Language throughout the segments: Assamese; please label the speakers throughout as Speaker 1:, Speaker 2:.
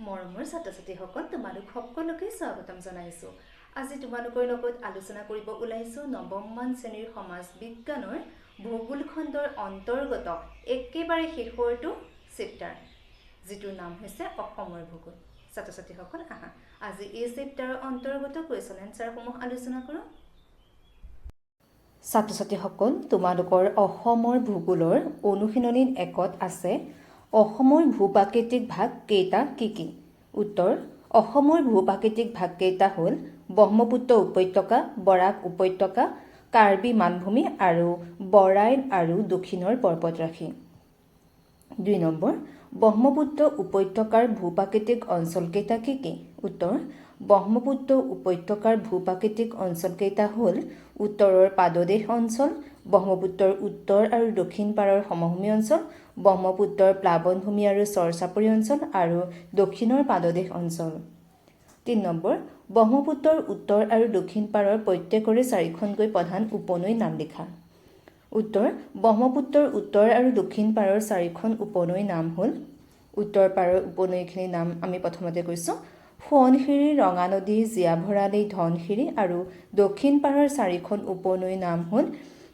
Speaker 1: মৰমৰ ছাত্ৰ-ছাত্ৰীসকল তোমালোক সকলোকে স্বাগতম জনাইছোঁ। আজি তোমালোকৰ লগত আলোচনা কৰিব ওলাইছোঁ নৱমমান শ্ৰেণীৰ সমাজ বিজ্ঞানৰ ভূগোল খণ্ডৰ অন্তৰ্গত একেবাৰে শেষৰটো চেপ্টাৰ, যিটোৰ নাম হৈছে অসমৰ ভূগোল। ছাত্ৰ-ছাত্ৰীসকল আহা আজি এই চেপ্টাৰৰ অন্তৰ্গত কুৱেশ্যন এনচাৰসমূহ আলোচনা কৰোঁ। ছাত্ৰ-ছাত্ৰীসকল, তোমালোকৰ অসমৰ ভূগোলৰ অনুশীলনী 1ত আছে অসমৰ ভূ-প্ৰাকৃতিক ভাগ কেইটা কি কি? উত্তৰ: অসমৰ ভূ-প্ৰাকৃতিক ভাগ কেইটা হ'ল ব্ৰহ্মপুত্ৰ উপত্যকা, বৰাক উপত্যকা, কাৰ্বি মালভূমি আৰু বৰাইল আৰু দক্ষিণৰ পৰ্বতৰাশি। 2 নম্বৰ, ব্ৰহ্মপুত্ৰ উপত্যকাৰ ভূ-প্ৰাকৃতিক অঞ্চলকেইটা কি কি? উত্তৰ: ব্ৰহ্মপুত্ৰ উপত্যকাৰ ভূ-প্ৰাকৃতিক অঞ্চলকেইটা হ'ল উত্তৰৰ পাদদেশ অঞ্চল, ব্ৰহ্মপুত্ৰৰ উত্তৰ আৰু দক্ষিণ পাৰৰ সমভূমি অঞ্চল, ব্ৰহ্মপুত্ৰৰ প্লাৱনভূমি আৰু চৰ-চাপৰি অঞ্চল আৰু দক্ষিণৰ পাদদেশ অঞ্চল। 3 নম্বৰ, ব্ৰহ্মপুত্ৰৰ উত্তৰ আৰু দক্ষিণ পাৰৰ প্ৰত্যেকৰে 4খনকৈ প্ৰধান উপনৈৰ নাম লিখা। উত্তৰ: ব্ৰহ্মপুত্ৰৰ উত্তৰ আৰু দক্ষিণ পাৰৰ 4খন উপনৈৰ নাম হ'ল, উত্তৰ পাৰৰ উপনৈখিনিৰ নাম আমি প্ৰথমতে কৈছোঁ সোৱণশিৰি, ৰঙানদী, জীয়াভৰালী, ধনশিৰি আৰু দক্ষিণ পাৰৰ 4খন উপনৈৰ নাম হ'ল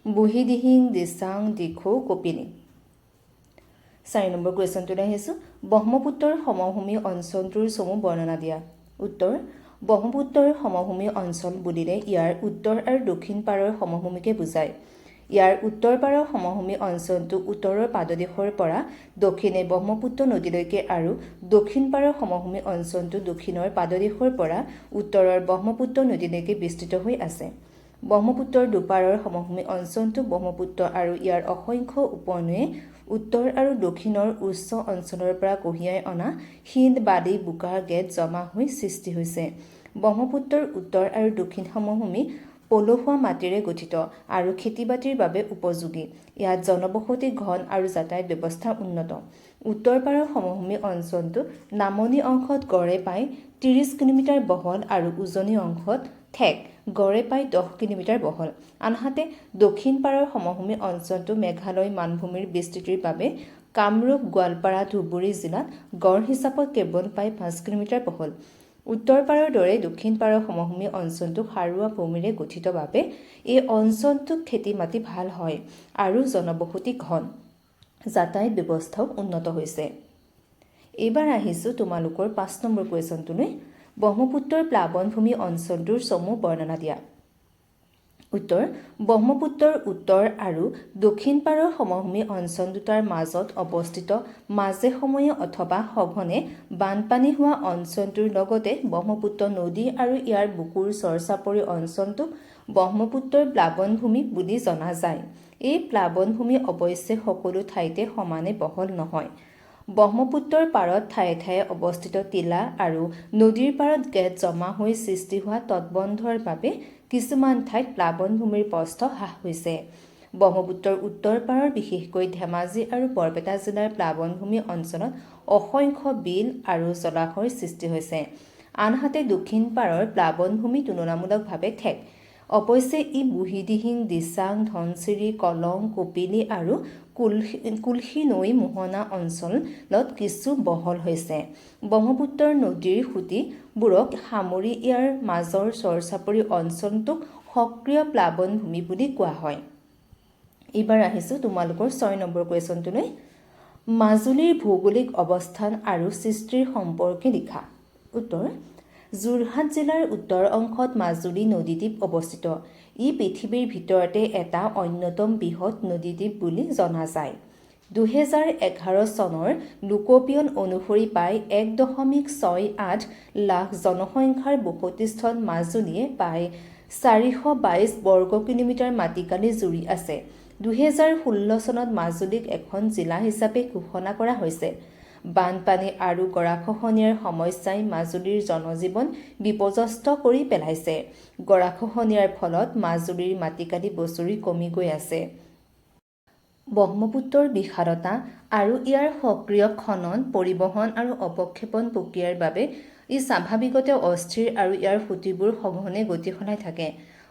Speaker 1: বুঢ়ীদিহিং, দিচাং, দিখৌ, কপিলী। 4 নম্বৰ কুৱেশ্যনটোলৈ আহিছোঁ, ব্ৰহ্মপুত্ৰৰ সমভূমি অঞ্চলটোৰ চমু বৰ্ণনা দিয়া। উত্তৰ: ব্ৰহ্মপুত্ৰৰ সমভূমি অঞ্চল বুলিলে ইয়াৰ উত্তৰ আৰু দক্ষিণ পাৰৰ সমভূমিকে বুজায়। ইয়াৰ উত্তৰ পাৰৰ সমভূমি অঞ্চলটো উত্তৰৰ পাদদেশৰ পৰা দক্ষিণে ব্ৰহ্মপুত্ৰ নদীলৈকে আৰু দক্ষিণ পাৰৰ সমভূমি অঞ্চলটো দক্ষিণৰ পাদদেশৰ পৰা উত্তৰৰ ব্ৰহ্মপুত্ৰ নদীলৈকে বিস্তৃত হৈ আছে। ব্ৰহ্মপুত্ৰৰ দুপাৰৰ সমভূমি অঞ্চলটো ব্ৰহ্মপুত্ৰ আৰু ইয়াৰ অসংখ্য উপনৈয়ে উত্তৰ আৰু দক্ষিণৰ উচ্চ অঞ্চলৰ পৰা কঢ়িয়াই অনা শিল, বালি, বোকাৰ গেদ জমা হৈ সৃষ্টি হৈছে। ব্ৰহ্মপুত্ৰৰ উত্তৰ আৰু দক্ষিণ সমভূমি পলসুৱা মাটিৰে গঠিত আৰু খেতি-বাতিৰ বাবে উপযোগী। ইয়াত জনবসতি ঘন আৰু যাতায়াত ব্যৱস্থা উন্নত। উত্তৰ পাৰৰ সমভূমি অঞ্চলটো নামনি অংশত গড়ে প্ৰায় 30 কিলোমিটাৰ বহল আৰু উজনি অংশত ঠেক গড়ে প্ৰায় 10 কিলোমিটাৰ বহল। আনহাতে দক্ষিণ পাৰৰ সমভূমি অঞ্চলটো মেঘালয় মালভূমিৰ বিস্তৃতিৰ বাবে কামৰূপ, গোৱালপাৰা, ধুবুৰী জিলাত গড় হিচাপত কেৱল প্ৰায় 5 কিলোমিটাৰ বহল। উত্তৰ পাৰৰ দৰে দক্ষিণ পাৰৰ সমভূমি অঞ্চলটো সাৰুৱা ভূমিৰে গঠিত বাবে এই অঞ্চলটোত খেতি-মাটি ভাল হয় আৰু জনবসতি ঘন। যাতায়াত ব্যৱস্থাও উন্নত হৈছে। এইবাৰ আহিছোঁ তোমালোকৰ 5 নম্বৰ কুৱেশ্যনটোলৈ, ব্ৰহ্মপুত্ৰৰ প্লাৱনভূমি অঞ্চলটোৰ চমু বৰ্ণনা দিয়া। উত্তৰ: ব্ৰহ্মপুত্ৰৰ উত্তৰ আৰু দক্ষিণ পাৰৰ সমভূমি অঞ্চল দুটাৰ মাজত অৱস্থিত মাজে সময়ে অথবা সঘনে বানপানী হোৱা অঞ্চলটোৰ লগতে ব্ৰহ্মপুত্ৰ নদী আৰু ইয়াৰ বুকুৰ চৰ-চাপৰি অঞ্চলটোক ব্ৰহ্মপুত্ৰৰ প্লাৱনভূমি বুলি জনা যায়। এই প্লাৱনভূমি অৱশ্যে সকলো ঠাইতে সমানে বহল নহয়। ব্ৰহ্মপুত্ৰৰ পাৰত ঠায়ে ঠায়ে অৱস্থিত টিলা আৰু নদীৰ পাৰত গেদ জমা হৈ সৃষ্টি হোৱা তটবন্ধৰ বাবে কিছুমান ঠাইত প্লাৱনভূমিৰ প্ৰস্থ হ্ৰাস হৈছে। ব্ৰহ্মপুত্ৰৰ উত্তৰ পাৰৰ বিশেষকৈ ধেমাজি আৰু বৰপেটা জিলাৰ প্লাৱনভূমি অঞ্চলত অসংখ্য বিল আৰু জলাশয়ৰ সৃষ্টি হৈছে। আনহাতে দক্ষিণ পাৰৰ প্লাৱনভূমি তুলনামূলকভাৱে ঠেক। অৱশ্যে ই বুঢ়ীদিহিং, দিচাং, ধনশিৰি, কলং, কপিলী আৰু কুলশী নৈ মোহনা অঞ্চলত কিছু বহল হৈছে। ব্ৰহ্মপুত্ৰৰ নদীৰ সুঁতিবোৰক সামৰি ইয়াৰ মাজৰ চৰ-চাপৰি অঞ্চলটোক সক্ৰিয় প্লাৱনভূমি বুলি কোৱা হয়। এইবাৰ আহিছোঁ তোমালোকৰ 6 নম্বৰ কুৱেশ্যনটোলৈ, মাজুলীৰ ভৌগোলিক অৱস্থান আৰু সৃষ্টিৰ সম্পৰ্কে লিখা। উত্তৰ: যোৰহাট জিলাৰ উত্তৰ অংশত মাজুলী নদীদ্বীপ অৱস্থিত। ই পৃথিৱীৰ ভিতৰতে এটা অন্যতম বৃহৎ নদীদ্বীপ বুলি জনা যায়। 2011 চনৰ লোকপিয়ল অনুসৰি প্ৰায় 1.68 লাখ জনসংখ্যাৰ বসতিস্থল মাজুলীয়ে প্ৰায় 422 বৰ্গ কিলোমিটাৰ মাটিকালি জুৰি আছে। 2016 চনত মাজুলীক এখন জিলা হিচাপে ঘোষণা কৰা হৈছে। বানপানী আৰু গৰাখহনীয়াৰ সমস্যাই মাজুলীৰ জনজীৱন বিপৰ্যস্ত কৰি পেলাইছে। গৰাখহনীয়াৰ ফলত মাজুলীৰ মাটিকালি বছৰি কমি গৈ আছে। ব্ৰহ্মপুত্ৰৰ বিশালতা আৰু ইয়াৰ সক্ৰিয় খনন, পৰিবহণ আৰু অৱক্ষেপণ প্ৰক্ৰিয়াৰ বাবে ই স্বাভাৱিকতে অস্থিৰ আৰু ইয়াৰ সুঁতিবোৰ সঘনে গতি সলাই থাকে।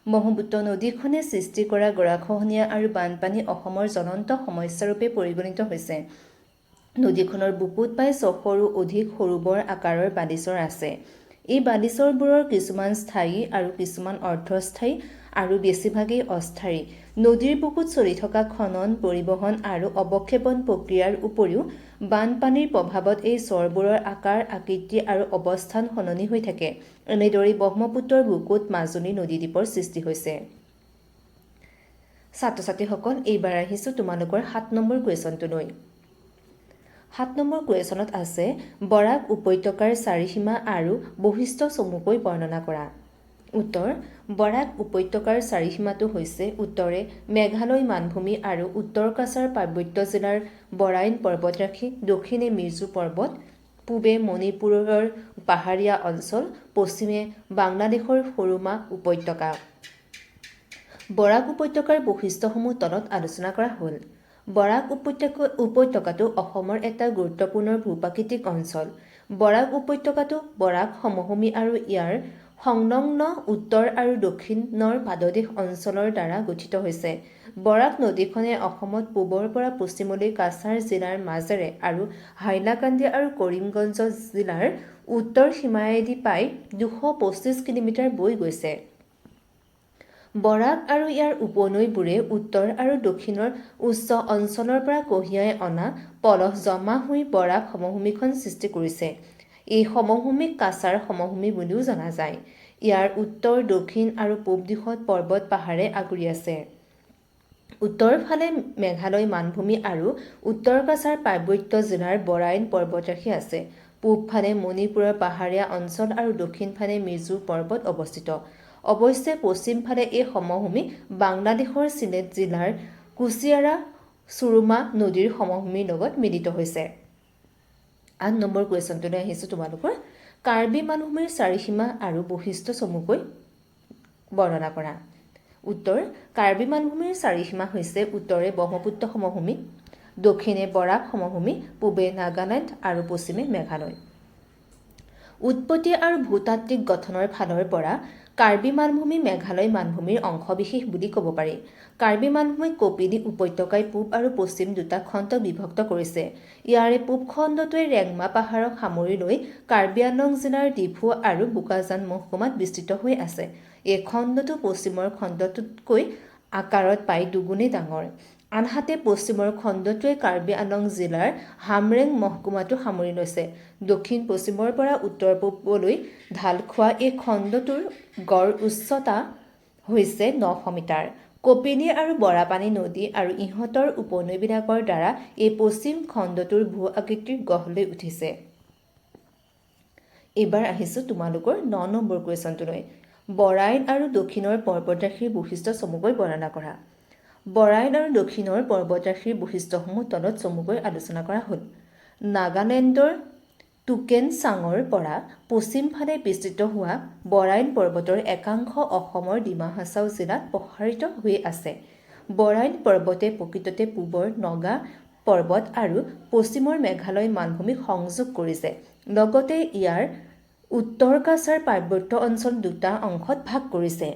Speaker 1: ব্ৰহ্মপুত্ৰ নদীখনে সৃষ্টি কৰা গৰাখহনীয়া আৰু বানপানী অসমৰ জ্বলন্ত সমস্যাৰূপে পৰিগণিত হৈছে। নদীখনৰ বুকুত প্ৰায় 600ৰো অধিক সৰু বৰ আকাৰৰ বালিচৰ আছে। এই বালিচৰবোৰৰ কিছুমান স্থায়ী আৰু কিছুমান অৰ্ধস্থায়ী আৰু বেছিভাগেই অস্থায়ী। নদীৰ বুকুত চলি থকা খনন, পৰিবহণ আৰু অৱক্ষেপণ প্ৰক্ৰিয়াৰ উপৰিও বানপানীৰ প্ৰভাৱত এই চৰবোৰৰ আকাৰ, আকৃতি আৰু অৱস্থান সলনি হৈ থাকে। এনেদৰেই ব্ৰহ্মপুত্ৰৰ বুকুত মাজুলী নদীদ্বীপৰ সৃষ্টি হৈছে। ছাত্ৰ ছাত্ৰীসকল, এইবাৰ আহিছোঁ তোমালোকৰ 7 নম্বৰ কুৱেশ্যনটোলৈ। 7 নম্বৰ কুৱেশ্যনত আছে বৰাক উপত্যকাৰ চাৰিসীমা আৰু বৈশিষ্ট্য চমুকৈ বৰ্ণনা কৰা। উত্তৰ: বৰাক উপত্যকাৰ চাৰিসীমাটো হৈছে উত্তৰে মেঘালয় মালভূমি আৰু উত্তৰ কাছাৰ পাৰ্বত্য জিলাৰ বৰাইন পৰ্বতৰাশি, দক্ষিণে মিৰ্জু পৰ্বত, পূবে মণিপুৰৰ পাহাৰীয়া অঞ্চল, পশ্চিমে বাংলাদেশৰ সৰুমা উপত্যকা। বৰাক উপত্যকাৰ বৈশিষ্ট্যসমূহ তলত আলোচনা কৰা হ'ল। বৰাক উপত্যকাটো অসমৰ এটা গুৰুত্বপূৰ্ণ ভূ-প্ৰাকৃতিক অঞ্চল। বৰাক উপত্যকাটো বৰাক সমভূমি আৰু ইয়াৰ সংলগ্ন উত্তৰ আৰু দক্ষিণৰ পাদদেশ অঞ্চলৰ দ্বাৰা গঠিত হৈছে। বৰাক নদীখনে অসমত পূবৰ পৰা পশ্চিমলৈ কাছাৰ জিলাৰ মাজেৰে আৰু হাইলাকান্দি আৰু কৰিমগঞ্জ জিলাৰ উত্তৰ সীমাৰেদি প্ৰায় 225 কিলোমিটাৰ বৈ গৈছে। বৰাক আৰু ইয়াৰ উপনৈবোৰে উত্তৰ আৰু দক্ষিণৰ উচ্চ অঞ্চলৰ পৰা কঢ়িয়াই অনা পলস জমা হৈ বৰাক সমভূমিখন সৃষ্টি কৰিছে। এই সমভূমিক কাছাৰ সমভূমি বুলিও জনা যায়। ইয়াৰ উত্তৰ, দক্ষিণ আৰু পূব দিশত পৰ্বত পাহাৰে আগুৰি আছে। উত্তৰ ফালে মেঘালয় মালভূমি আৰু উত্তৰ কাছাৰ পাৰ্বত্য জিলাৰ বৰাইন পৰ্বতৰাশি আছে। পূব ফালে মণিপুৰৰ পাহাৰীয়া অঞ্চল আৰু দক্ষিণ ফালে মিৰ্জু পৰ্বত অৱস্থিত। অৱশ্যে পশ্চিম ফালে এই সমভূমি বাংলাদেশৰ চিলেট জিলাৰ কুচিয়াৰা চুৰুমা নদীৰ সমভূমিৰ লগত মিলিত হৈছে। 8 নম্বৰ কুৱেশ্যনটোলৈ আহিছোঁ তোমালোকৰ। কাৰ্বি মালভূমিৰ চাৰিসীমা আৰু বৈশিষ্ট্য চমুকৈ বৰ্ণনা কৰা। উত্তৰ: কাৰ্বি মালভূমিৰ চাৰিসীমা হৈছে উত্তৰে ব্ৰহ্মপুত্ৰ সমভূমি, দক্ষিণে বৰাক সমভূমি, পূবে নাগালেণ্ড আৰু পশ্চিমে মেঘালয়। উৎপত্তি আৰু ভূতাত্ত্বিক গঠনৰ ফালৰ পৰা কাৰ্বি মালভূমি মেঘালয় মালভূমিৰ অংশবিশেষ বুলি ক'ব পাৰি। কাৰ্বি মালভূমিক কপিলী উপত্যকাই পূব আৰু পশ্চিম দুটা খণ্ড বিভক্ত কৰিছে। ইয়াৰে পূব খণ্ডটোৱে ৰেংমা পাহাৰক সামৰি লৈ কাৰ্বি আংলং জিলাৰ ডিফু আৰু বোকাজান মহকুমাত বিস্তৃত হৈ আছে। এই খণ্ডটো পশ্চিমৰ খণ্ডটোতকৈ আকাৰত প্ৰায় দুগুণেই ডাঙৰ। আনহাতে পশ্চিমৰ খণ্ডটোৱে কাৰ্বি আংলং জিলাৰ হামৰেং মহকুমাটো সামৰি লৈছে। দক্ষিণ-পশ্চিমৰ পৰা উত্তৰ-পূবলৈ ঢাল খোৱা এই খণ্ডটোৰ গড় উচ্চতা হৈছে 900 মিটাৰ। কপিলী আৰু বৰাপানী নদী আৰু ইহঁতৰ উপনৈবিলাকৰ দ্বাৰা এই পশ্চিম খণ্ডটোৰ ভূ-আকৃতিৰ গঢ় লৈ উঠিছে। এইবাৰ আহিছোঁ তোমালোকৰ 9 নম্বৰ কুৱেশ্যনটোলৈ। বৰাইন আৰু দক্ষিণৰ পৰ্বতৰাশিৰ বৈশিষ্ট্য চমুকৈ বৰ্ণনা কৰা। বৰাইন আৰু দক্ষিণৰ পৰ্বতৰাশিৰ বৈশিষ্ট্যসমূহ তলত চমুকৈ আলোচনা কৰা হ'ল। নাগালেণ্ডৰ টুকেনচাঙৰ পৰা পশ্চিম ফালে বিস্তৃত হোৱা বৰাইন পৰ্বতৰ একাংশ অসমৰ ডিমা হাছাও জিলাত প্ৰসাৰিত হৈ আছে। বৰাইন পৰ্বতে প্ৰকৃততে পূবৰ নগা পৰ্বত আৰু পশ্চিমৰ মেঘালয় মালভূমিক সংযোগ কৰিছে। লগতে ইয়াৰ উত্তৰ কাছাৰ পাৰ্বত্য অঞ্চল দুটা অংশত ভাগ কৰিছে।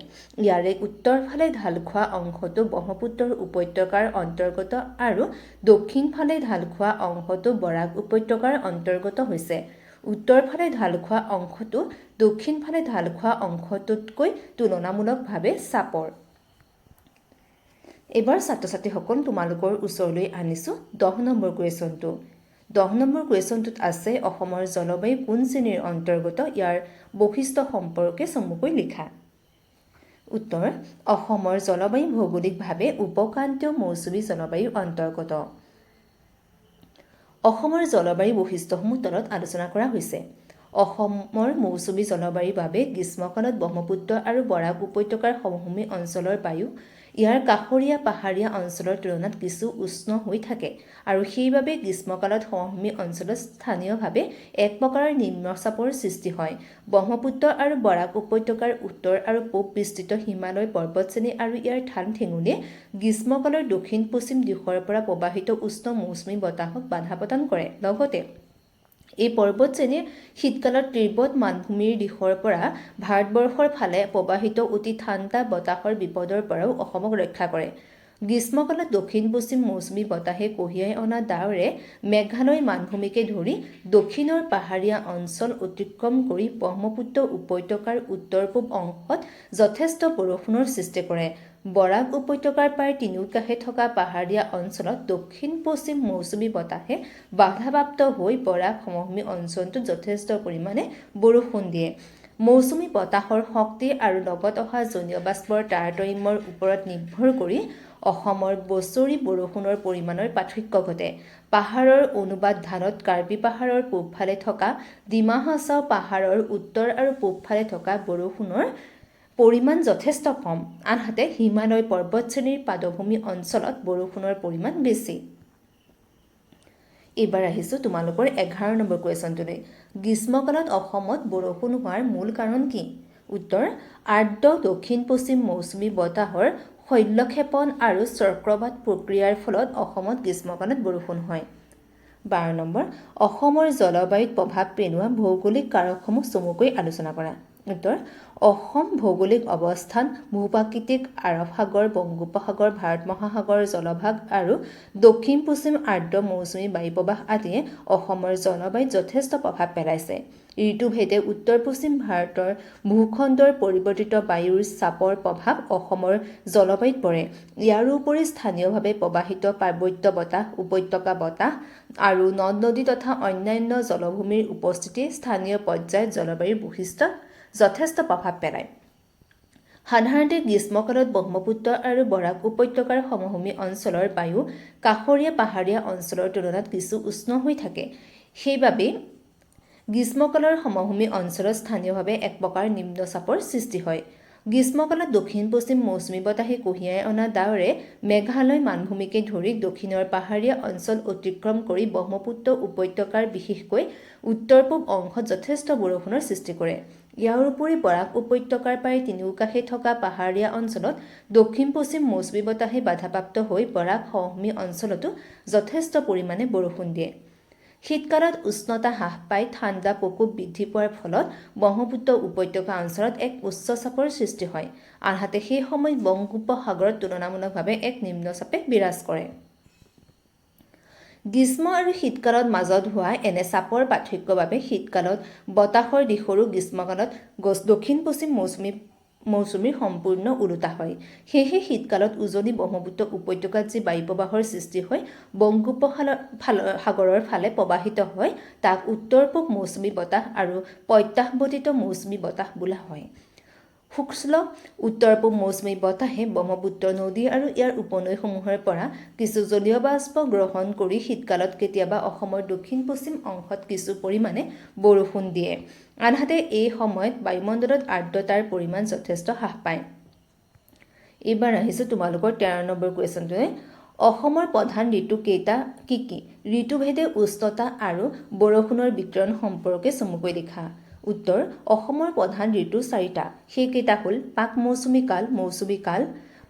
Speaker 1: ইয়াৰে উত্তৰ ফালে ঢাল খোৱা অংশটো ব্ৰহ্মপুত্ৰৰ উপত্যকাৰ অন্তৰ্গত আৰু দক্ষিণ ফালে ঢাল খোৱা অংশটো বৰাক উপত্যকাৰ অন্তৰ্গত হৈছে। উত্তৰ ফালে ঢাল খোৱা অংশটো দক্ষিণ ফালে ঢাল খোৱা অংশটোতকৈ তুলনামূলকভাৱে চাপৰ। এইবাৰ ছাত্ৰ-ছাত্ৰীসকল তোমালোকৰ ওচৰলৈ আনিছোঁ 10 নম্বৰ কুৱেশ্যনটো। 10 নম্বৰ কুৱেশ্যনটোত আছে অসমৰ জলবায়ু কোন শ্ৰেণীৰ অন্তৰ্গত, ইয়াৰ বৈশিষ্ট্য সম্পৰ্কে চমুকৈ লিখা। উত্তৰ: অসমৰ জলবায়ু ভৌগোলিকভাৱে উপক্ৰান্তীয় মৌচুমী জলবায়ুৰ অন্তৰ্গত। অসমৰ জলবায়ু বৈশিষ্ট্যসমূহ তলত আলোচনা কৰা হৈছে। অসমৰ মৌচুমী জলবায়ুৰ বাবে গ্ৰীষ্মকালত ব্ৰহ্মপুত্ৰ আৰু বৰাক উপত্যকাৰ সমভূমি অঞ্চলৰ বায়ু ইয়াৰ কাষৰীয়া পাহাৰীয়া অঞ্চলৰ তুলনাত কিছু উষ্ণ হৈ থাকে আৰু সেইবাবে গ্ৰীষ্মকালত সমভূমি অঞ্চলত স্থানীয়ভাৱে এক প্ৰকাৰৰ নিম্নচাপৰ সৃষ্টি হয়। ব্ৰহ্মপুত্ৰ আৰু বৰাক উপত্যকাৰ উত্তৰ আৰু পূব বিস্তৃত হিমালয় পৰ্বতশ্ৰেণী আৰু ইয়াৰ ঠান ঠেঙুলিয়ে গ্ৰীষ্মকালৰ দক্ষিণ-পশ্চিম দিশৰ পৰা প্ৰৱাহিত উষ্ণ মৌচুমী বতাহক বাধা প্ৰদান কৰে। লগতে এই পৰ্বতশ্ৰেণীয়ে শীতকালত তিব্বত মালভূমিৰ দিশৰ পৰা ভাৰতবৰ্ষৰ ফালে প্ৰৱাহিত অতি ঠাণ্ডা বতাহৰ বিপদৰ পৰাও অসমক ৰক্ষা কৰে। গ্ৰীষ্মকালত দক্ষিণ পশ্চিম মৌচুমী বতাহে কঢ়িয়াই অনা ডাৱৰে মেঘালয় মানভূমিকে ধৰি দক্ষিণৰ পাহাৰীয়া অঞ্চল অতিক্ৰম কৰি ব্ৰহ্মপুত্ৰ উপত্যকাৰ উত্তৰ পূব অংশত যথেষ্ট বৰষুণৰ সৃষ্টি কৰে। বৰাক উপত্যকাৰ প্ৰায় তিনিওকাষে থকা পাহাৰীয়া অঞ্চলত দক্ষিণ পশ্চিম মৌচুমী বতাহে বাধাপ্ৰাপ্ত হৈ বৰাক সমভূমি অঞ্চলটোত যথেষ্ট পৰিমাণে বৰষুণ দিয়ে। মৌচুমী বতাহৰ শক্তি আৰু লগত অহা জলীয় বাষ্পৰ তাৰতম্যৰ ওপৰত নিৰ্ভৰ কৰি অসমৰ বছৰি বৰষুণৰ পৰিমাণৰ পাৰ্থক্য ঘটে। পাহাৰৰ অনুবাদ ঢালত কাৰ্বি পাহাৰৰ পূবফালে থকা ডিমা হাছাও পাহাৰৰ উত্তৰ আৰু পূবফালে থকা বৰষুণৰ পৰিমাণ যথেষ্ট কম, আনহাতে হিমালয় পৰ্বতশ্ৰেণীৰ পাদভূমি অঞ্চলত বৰষুণৰ পৰিমাণ বেছি। এইবাৰ আহিছোঁ তোমালোকৰ 11 নম্বৰ কুৱেশ্যনটোলৈ। গ্ৰীষ্মকালত অসমত বৰষুণ হোৱাৰ মূল কাৰণ কি? উত্তৰ, আৰ্দ্ৰ দক্ষিণ পশ্চিম মৌচুমী বতাহৰ শৈলক্ষেপণ আৰু চক্ৰবাত প্ৰক্ৰিয়াৰ ফলত অসমত গ্ৰীষ্মকালত বৰষুণ হয়। 12 নম্বৰ, অসমৰ জলবায়ুত প্ৰভাৱ পেলোৱা ভৌগোলিক কাৰকসমূহ চমুকৈ আলোচনা কৰা। উত্তৰ, অসম ভৌগোলিক অৱস্থান, ভূ-প্ৰাকৃতিক আৰৱ সাগৰ, বংগোপসাগৰ, ভাৰত মহাসাগৰ জলভাগ আৰু দক্ষিণ পশ্চিম আৰ্দ্ৰ মৌচুমী বায়ুপ্ৰবাহ আদিয়ে অসমৰ জলবায়ুত যথেষ্ট প্ৰভাৱ পেলাইছে। ঋতুভেদে উত্তৰ পশ্চিম ভাৰতৰ ভূখণ্ডৰ পৰিৱৰ্তিত বায়ুৰ চাপৰ প্ৰভাৱ অসমৰ জলবায়ুত পৰে। ইয়াৰোপৰি স্থানীয়ভাৱে প্ৰৱাহিত পাৰ্বত্য বতাহ, উপত্যকা বতাহ আৰু নদ-নদী তথা অন্যান্য জলভূমিৰ উপস্থিতি স্থানীয় পৰ্যায়ত জলবায়ুৰ বৈশিষ্ট্যত যথেষ্ট প্ৰভাৱ পেলায়। সাধাৰণতে গ্ৰীষ্মকালত ব্ৰহ্মপুত্ৰ আৰু বৰাক উপত্যকাৰ সমভূমি অঞ্চলৰ বায়ু কাষৰীয়া পাহাৰীয়া অঞ্চলৰ তুলনাত কিছু উষ্ণ হৈ থাকে। সেইবাবে গ্ৰীষ্মকালৰ সমভূমি অঞ্চলত স্থানীয়ভাৱে এক প্ৰকাৰ নিম্নচাপৰ সৃষ্টি হয়। গ্ৰীষ্মকালত দক্ষিণ পশ্চিম মৌচুমী বতাহে কঢ়িয়াই অনা ডাৱৰে মেঘালয় মানভূমিকে ধৰি দক্ষিণৰ পাহাৰীয়া অঞ্চল অতিক্ৰম কৰি ব্ৰহ্মপুত্ৰ উপত্যকাৰ বিশেষকৈ উত্তৰ পূব অংশত যথেষ্ট বৰষুণৰ সৃষ্টি কৰে। ইয়াৰ উপৰি বৰাক উপত্যকাৰ প্ৰায় তিনিওকাষে থকা পাহাৰীয়া অঞ্চলত দক্ষিণ পশ্চিম মৌচুমী বতাহে বাধাপ্ৰাপ্ত হৈ বৰাক সমভূমি অঞ্চলতো যথেষ্ট পৰিমাণে বৰষুণ দিয়ে। শীতকালত উষ্ণতা হ্ৰাস পাই ঠাণ্ডা প্ৰকোপ বৃদ্ধি পোৱাৰ ফলত ব্ৰহ্মপুত্ৰ উপত্যকা অঞ্চলত এক উচ্চ চাপৰ সৃষ্টি হয়, আনহাতে সেই সময়ত বংগোপসাগৰত তুলনামূলকভাৱে এক নিম্নচাপে বিৰাজ কৰে। গ্ৰীষ্ম আৰু শীতকালত মাজত হোৱা এনে চাপৰ পাৰ্থক্যৰ বাবে শীতকালত বতাহৰ দিশৰো গ্ৰীষ্মকালত দক্ষিণ পশ্চিম মৌচুমীৰ সম্পূৰ্ণ ওলোটা হয়। সেয়েহে শীতকালত উজনি ব্ৰহ্মপুত্ৰ উপত্যকাত যি বায়ুপ্ৰবাহৰ সৃষ্টি হয় সাগৰৰ ফালে প্ৰৱাহিত হয় তাক উত্তৰ পূব মৌচুমী বতাহ আৰু প্ৰত্যাহ্বৰ্তিত মৌচুমী বতাহ বোলা হয়। শুষ্ক উত্তৰ পূব মৌচুমী বতাহে ব্ৰহ্মপুত্ৰ নদী আৰু ইয়াৰ উপনৈসমূহৰ পৰা কিছু জলীয় বাষ্প গ্ৰহণ কৰি শীতকালত কেতিয়াবা অসমৰ দক্ষিণ পশ্চিম অংশত কিছু পৰিমাণে বৰষুণ দিয়ে, আনহাতে এই সময়ত বায়ুমণ্ডলত আৰ্দ্ৰতাৰ পৰিমাণ যথেষ্ট হ্ৰাস পায়। এইবাৰ আহিছোঁ তোমালোকৰ 13 নম্বৰ কুৱেশ্যনটোৱে। অসমৰ প্ৰধান ঋতু কেইটা কি কি? ঋতুভেদে উষ্ণতা আৰু বৰষুণৰ বিতৰণ সম্পৰ্কে চমুকৈ লিখা। উত্তৰ, অসমৰ প্ৰধান ঋতু 4টা। সেইকেইটা হ'ল পাক মৌচুমী কাল,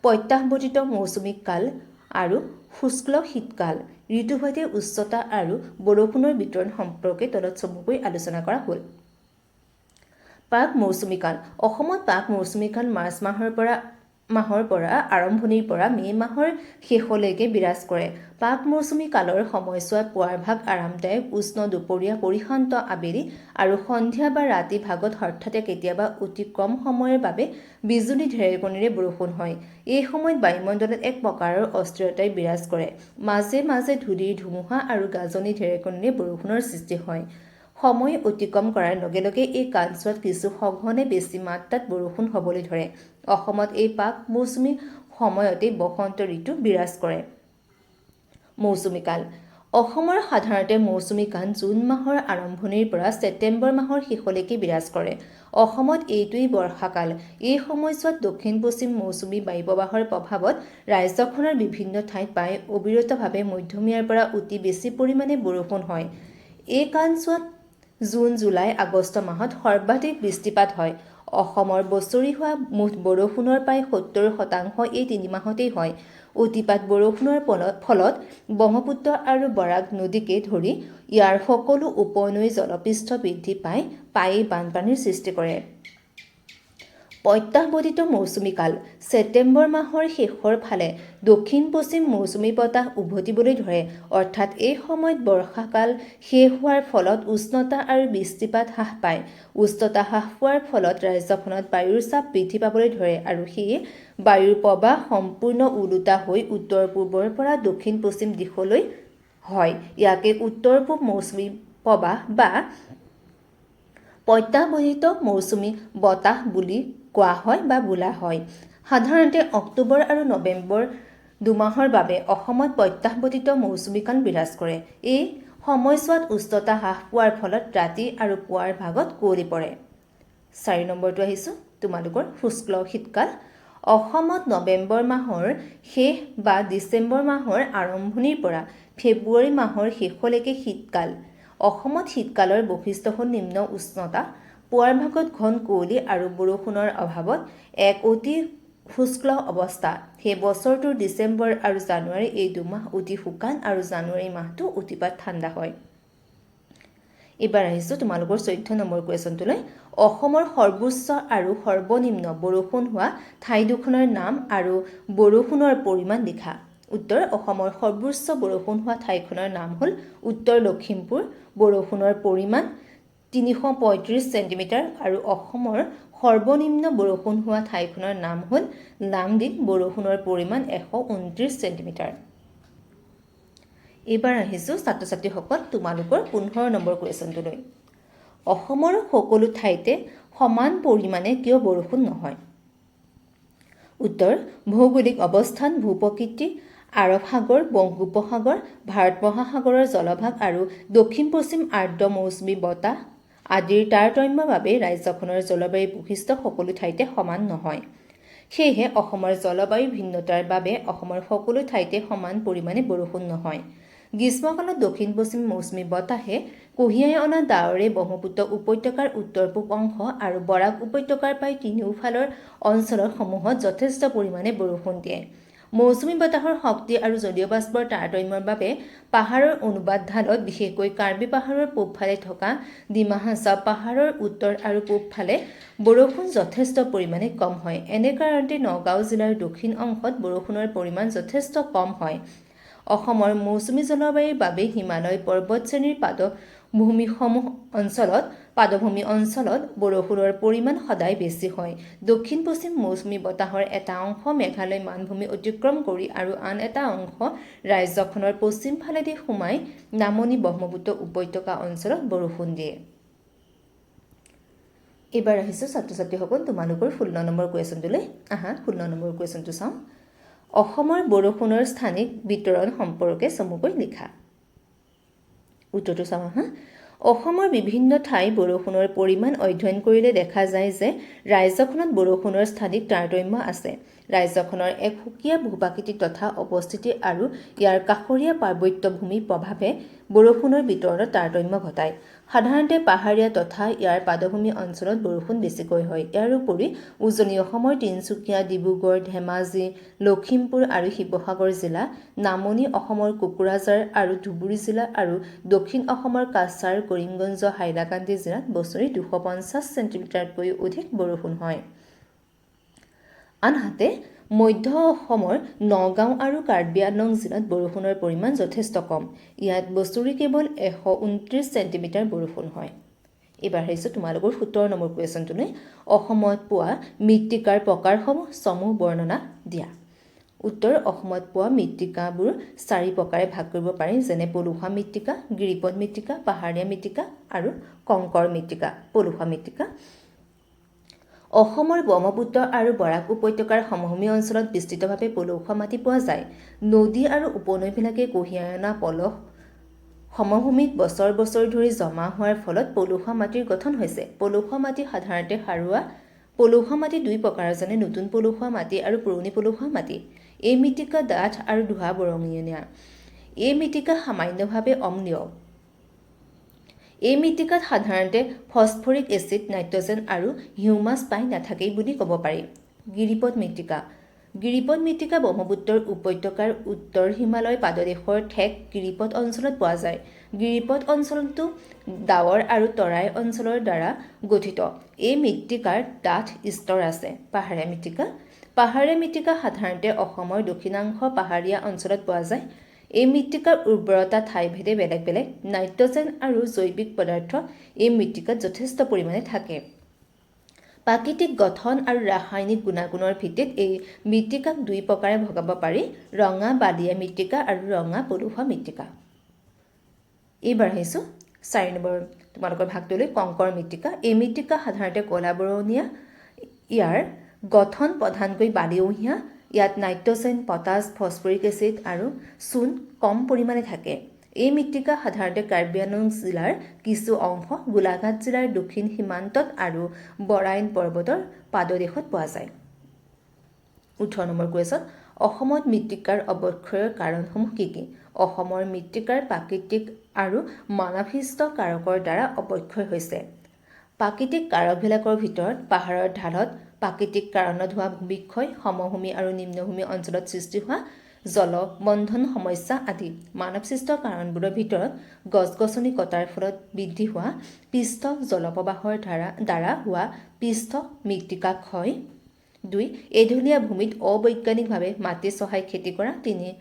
Speaker 1: প্ৰত্যাহ্বৰ্তিত মৌচুমী কাল আৰু শুষ্ক শীতকাল। ঋতুভেদে উষ্ণতা আৰু বৰষুণৰ বিতৰণ সম্পৰ্কে তলত চমুকৈ আলোচনা কৰা হ'ল। পাক মৌচুমী কাল। অসমত পাক মৌচুমী কাল মাৰ্চ মাহৰ পৰা আৰম্ভণিৰ পৰা মে' মাহৰ শেষলৈকে বিৰাজ কৰে। পাক মৌচুমী কালৰ সময়ছোৱাত পুৱাৰ ভাগ আৰামদায়ক উষ্ণ দুপৰীয়া পৰিশান্ত আবেলি আৰু সন্ধিয়া বা ৰাতি ভাগত হঠাতে কেতিয়াবা অতি কম সময়ৰ বাবে বিজুলী ঢেৰেকণিৰে বৰষুণ হয়। এই সময়ত বায়ুমণ্ডলত এক প্ৰকাৰৰ অস্থিৰতাই বিৰাজ কৰে। মাজে মাজে ধূলিৰ ধুমুহা আৰু গাজনি ঢেৰেকণিৰে বৰষুণৰ সৃষ্টি হয়। সময় অতিক্ৰম কৰাৰ লগে লগে এই কালছোৱাত কিছু সঘনে বেছি মাত্ৰাত বৰষুণ হ'বলৈ ধৰে। অসমত এই পাক মৌচুমী সময়তেই বসন্ত ঋতু বিৰাজ কৰে। মৌচুমী কাল। অসমৰ সাধাৰণতে মৌচুমী কাল জুন মাহৰ আৰম্ভণিৰ পৰা ছেপ্টেম্বৰ মাহৰ শেষলৈকে বিৰাজ কৰে। অসমত এইটোৱেই বৰ্ষাকাল। এই সময়ছোৱাত দক্ষিণ পশ্চিম মৌচুমী বায়ুপ্ৰবাহৰ প্ৰভাৱত ৰাজ্যখনৰ বিভিন্ন ঠাইত প্ৰায় অবিৰতভাৱে মধ্যমীয়াৰ পৰা অতি বেছি পৰিমাণে বৰষুণ হয়। এই কালছোৱাত জুন, জুলাই, আগষ্ট মাহত সৰ্বাধিক বৃষ্টিপাত হয়। অসমৰ বছৰি হোৱা মুঠ বৰষুণৰ প্ৰায় 70% এই 3 মাহতেই হয়। অতিপাত বৰষুণৰ ফলত ব্ৰহ্মপুত্ৰ আৰু বৰাক নদীকে ধৰি ইয়াৰ সকলো উপনৈৰ জলপৃষ্ঠ বৃদ্ধি পাই বানপানীৰ সৃষ্টি কৰে। প্ৰত্যাহ্বৰ্তিত মৌচুমী কাল ছেপ্টেম্বৰ মাহৰ শেষৰ ফালে দক্ষিণ পশ্চিম মৌচুমী বতাহ উভতিবলৈ ধৰে, অৰ্থাৎ এই সময়ত বৰ্ষাকাল শেষ হোৱাৰ ফলত উষ্ণতা আৰু বৃষ্টিপাত হ্ৰাস পায়। উষ্ণতা হ্ৰাস পোৱাৰ ফলত ৰাজ্যখনত বায়ুৰ চাপ বৃদ্ধি পাবলৈ ধৰে আৰু সেয়ে বায়ুৰ প্ৰৱাহ সম্পূৰ্ণ ওলোটা হৈ উত্তৰ পূবৰ পৰা দক্ষিণ পশ্চিম দিশলৈ হয়। ইয়াকে উত্তৰ পূব মৌচুমী প্ৰৱাহ বা প্ৰত্যাহ্বৰ্তিত মৌচুমী বতাহ বুলি কোৱা হয় বা বোলা হয়। সাধাৰণতে অক্টোবৰ আৰু নৱেম্বৰ দুমাহৰ বাবে অসমত প্ৰত্যাহ্বৰ্তিত মৌচুমী কাল বিৰাজ কৰে। এই সময়ছোৱাত উষ্ণতা হ্ৰাস পোৱাৰ ফলত ৰাতি আৰু পুৱাৰ ভাগত কুঁৱলী পৰে। 4 নম্বৰটো আহিছোঁ তোমালোকৰ শুষ্ক শীতকাল। অসমত নৱেম্বৰ মাহৰ শেষ বা ডিচেম্বৰ মাহৰ আৰম্ভণিৰ পৰা ফেব্ৰুৱাৰী মাহৰ শেষলৈকে শীতকাল। অসমত শীতকালৰ বৈশিষ্ট্য হ'ল নিম্ন উষ্ণতা, পুৱাৰ ভাগত ঘন কুঁৱলী আৰু বৰষুণৰ অভাৱত এক অতি শুষ্ক অৱস্থা। সেই বছৰটোৰ ডিচেম্বৰ আৰু জানুৱাৰী এই দুমাহ অতি শুকান আৰু জানুৱাৰী মাহটো অতিপাত ঠাণ্ডা হয়। এইবাৰ আহিছোঁ তোমালোকৰ 14 নম্বৰ কুৱেশ্যনটোলৈ। অসমৰ সৰ্বোচ্চ আৰু সৰ্বনিম্ন বৰষুণ হোৱা ঠাই দুখনৰ নাম আৰু বৰষুণৰ পৰিমাণ লিখা। উত্তৰ: অসমৰ সৰ্বোচ্চ বৰষুণ হোৱা ঠাইখনৰ নাম হ'ল উত্তৰ লখিমপুৰ। বৰষুণৰ পৰিমাণ 335 চেণ্টিমিটাৰ আৰু অসমৰ সৰ্বনিম্ন বৰষুণ হোৱা ঠাইখনৰ নাম হ'ল লামডিং। বৰষুণৰ পৰিমাণ 129 চেণ্টিমিটাৰ। এইবাৰ আহিছোঁ ছাত্ৰ ছাত্ৰীসকল তোমালোকৰ 15 নম্বৰ কুৱেশ্যনটোলৈ। অসমৰ সকলো ঠাইতে সমান পৰিমাণে কিয় বৰষুণ নহয়? উত্তৰ: ভৌগোলিক অৱস্থান, ভূ-প্ৰকৃতি, আৰৱ সাগৰ, বংগোপসাগৰ, ভাৰত মহাসাগৰৰ জলভাগ আৰু দক্ষিণ পশ্চিম আৰ্দ্ৰ মৌচুমী বতাহ আদিৰ তাৰতম্যৰ বাবে ৰাজ্যখনৰ জলবায়ুৰ বৈশিষ্ট্য সকলো ঠাইতে সমান নহয়। সেয়েহে অসমৰ জলবায়ু ভিন্নতাৰ বাবে অসমৰ সকলো ঠাইতে সমান পৰিমাণে বৰষুণ নহয়। গ্ৰীষ্মকালত দক্ষিণ পশ্চিম মৌচুমী বতাহে কঢ়িয়াই অনা ডাৱৰে ব্ৰহ্মপুত্ৰ উপত্যকাৰ উত্তৰ পূব অংশ আৰু বৰাক উপত্যকাৰ প্ৰায় তিনিওফালৰ অঞ্চলসমূহত যথেষ্ট পৰিমাণে বৰষুণ দিয়ে। মৌচুমী বতাহৰ শক্তি আৰু জলীয় বাষ্পৰ তাৰতম্যৰ বাবে পাহাৰৰ অনুবাদ ঢালত, বিশেষকৈ কাৰ্বি পাহাৰৰ পূবফালে থকা ডিমা হাছাও পাহাৰৰ উত্তৰ আৰু পূবফালে বৰষুণ যথেষ্ট পৰিমাণে কম হয়। এনে কাৰণতে নগাঁও জিলাৰ দক্ষিণ অংশত বৰষুণৰ পৰিমাণ যথেষ্ট কম হয়। অসমৰ মৌচুমী জলবায়ুৰ বাবে হিমালয় পৰ্বতশ্ৰেণীৰ পাদভূমি অঞ্চলত বৰষুণৰ পৰিমাণ সদায় বেছি হয়। দক্ষিণ পশ্চিম মৌচুমী বতাহৰ এটা অংশ মেঘালয় মালভূমি অতিক্ৰম কৰি আৰু আন এটা অংশ ৰাজ্যখনৰ পশ্চিম ফালেদি সোমাই নামনি ব্ৰহ্মপুত্ৰ উপত্যকা অঞ্চলত বৰষুণ দিয়ে। এইবাৰ আহিছোঁ ছাত্ৰ ছাত্ৰীসকল তোমালোকৰ 16 নম্বৰ কুৱেশ্যনটোলৈ। 16 নম্বৰ কুৱেশ্যনটো চাওঁ। অসমৰ বৰষুণৰ স্থানিক বিতৰণ সম্পৰ্কে চমুকৈ লিখা। উত্তৰটো চাওঁ অসমৰ বিভিন্ন ঠাই বৰষুণৰ পৰিমাণ অধ্যয়ন কৰিলে দেখা যায় যে ৰাজ্যখনত বৰষুণৰ স্থানিক তাৰতম্য আছে। ৰাজ্যখনৰ এক সুকীয়া ভূ-প্ৰাকৃতিক তথা অৱস্থিতি আৰু ইয়াৰ কাষৰীয়া পাৰ্বত্য ভূমিৰ প্ৰভাৱে বৰষুণৰ বিতৰণত তাৰতম্য ঘটায়। সাধাৰণতে পাহাৰীয়া তথা ইয়াৰ পাদভূমি অঞ্চলত বৰষুণ বেছিকৈ হয়। ইয়াৰ উপৰি উজনি অসমৰ তিনিচুকীয়া, ডিব্ৰুগড়, ধেমাজি, লখিমপুৰ আৰু শিৱসাগৰ জিলা, নামনি অসমৰ কোকৰাঝাৰ আৰু ধুবুৰী জিলা আৰু দক্ষিণ অসমৰ কাছাৰ, কৰিমগঞ্জ, হাইলাকান্দি জিলাত বছৰি 250 চেণ্টিমিটাৰতকৈও অধিক বৰষুণ হয়। আনহাতে মধ্য অসমৰ নগাঁও আৰু কাৰ্বি আংলং জিলাত বৰষুণৰ পৰিমাণ যথেষ্ট কম। ইয়াত বছৰি কেৱল 129 চেণ্টিমিটাৰ বৰষুণ হয়। এইবাৰ আহিছোঁ তোমালোকৰ 17 নম্বৰ কুৱেশ্যনটোলৈ। অসমত পোৱা মৃত্তিকাৰ প্ৰকাৰসমূহ চমু বৰ্ণনা দিয়া। উত্তৰ: অসমত পোৱা মৃত্তিকাবোৰ 4 প্ৰকাৰে ভাগ কৰিব পাৰি, যেনে পলসুৱা মৃত্তিকা, গিৰিপথ মৃত্তিকা, পাহাৰীয়া মৃত্তিকা আৰু কংকৰ মৃত্তিকা। পলসুৱা মৃত্তিকা। অসমৰ ব্ৰহ্মপুত্ৰ আৰু বৰাক উপত্যকাৰ সমভূমি অঞ্চলত বিস্তৃতভাৱে পলসুৱা মাটি পোৱা যায়। নদী আৰু উপনৈবিলাকে কঢ়িয়াই অনা পলস সমভূমিত বছৰ বছৰ ধৰি জমা হোৱাৰ ফলত পলসুৱা মাটিৰ গঠন হৈছে। পলসুৱা মাটি সাধাৰণতে সাৰুৱা। পলসুৱা মাটি 2 প্ৰকাৰৰ, যেনে নতুন পলসুৱা মাটি আৰু পুৰণি পলসুৱা মাটি। এই মৃত্তিকা ডাঠ আৰু ধোঁৱা বৰণীয়া। এই মৃত্তিকা সামান্যভাৱে অম্লীয়। এই মৃত্তিকাত সাধাৰণতে ফছফৰিক এচিড, নাইট্ৰজেন আৰু হিউমাছ প্ৰায় নাথাকেই বুলি ক'ব পাৰি। গিৰিপথ মৃত্তিকা। গিৰিপথ মৃত্তিকা ব্ৰহ্মপুত্ৰৰ উপত্যকাৰ উত্তৰ হিমালয় পাদদেশৰ ঠেক গিৰিপথ অঞ্চলত পোৱা যায়। গিৰিপথ অঞ্চলটো ডাৱৰ আৰু তৰাই অঞ্চলৰ দ্বাৰা গঠিত। এই মৃত্তিকাৰ ডাঠ স্তৰ আছে। পাহাৰীয়া মৃত্তিকা সাধাৰণতে অসমৰ দক্ষিণাংশ পাহাৰীয়া অঞ্চলত পোৱা যায়। এই মৃত্তিকাৰ উৰ্বৰতা ঠাইভেদে বেলেগ বেলেগ। নাইট্ৰজেন আৰু জৈৱিক পদাৰ্থ এই মৃত্তিকাত যথেষ্ট পৰিমাণে থাকে। প্ৰাকৃতিক গঠন আৰু ৰাসায়নিক গুণাগুণৰ ভিত্তিত এই মৃত্তিকাক দুই প্ৰকাৰে ভগাব পাৰি: ৰঙা বালিয়া মৃত্তিকা আৰু ৰঙা পলসুৱা মৃত্তিকা। এইবাৰ আহিছোঁ 4 নম্বৰ তোমালোকৰ ভাগটোলৈ, কংকৰ মৃত্তিকা। এই মৃত্তিকা সাধাৰণতে ক'লা বৰণীয়া। ইয়াৰ গঠন প্ৰধানকৈ বালিয়হীয়া। ইয়াত নাইট্ৰজেন, পটাছ, ফছফৰিক এচিড আৰু চূণ কম পৰিমাণে থাকে। এই মৃত্তিকা সাধাৰণতে কাৰ্বি আংলং জিলাৰ কিছু অংশ, গোলাঘাট জিলাৰ দক্ষিণ সীমান্তত আৰু বৰাইন পৰ্বতৰ পাদদেশত পোৱা যায়। 18 নম্বৰ কুৱেশ্যন, অসমত মৃত্তিকাৰ অৱক্ষয়ৰ কাৰণসমূহ কি কি? অসমৰ মৃত্তিকাৰ প্ৰাকৃতিক আৰু মানৱসৃষ্ট কাৰকৰ দ্বাৰা অৱক্ষয় হৈছে। প্ৰাকৃতিক কাৰকবিলাকৰ ভিতৰত পাহাৰৰ ঢালত প্ৰাকৃতিক কাৰণত হোৱা ভূমিক্ষয়, সমভূমি আৰু নিম্নভূমি অঞ্চলত সৃষ্টি হোৱা জলবন্ধন সমস্যা আদি। মানৱসৃষ্ট কাৰণবোৰৰ ভিতৰত গছ-গছনি কটাৰ ফলত বৃদ্ধি হোৱা পৃষ্ঠ জলপ্ৰবাহৰ দ্বাৰা হোৱা পৃষ্ঠ মৃত্তিকা ক্ষয়। 2. এঢলীয়া ভূমিত অবৈজ্ঞানিকভাৱে মাটি চহাই খেতি কৰা। 3.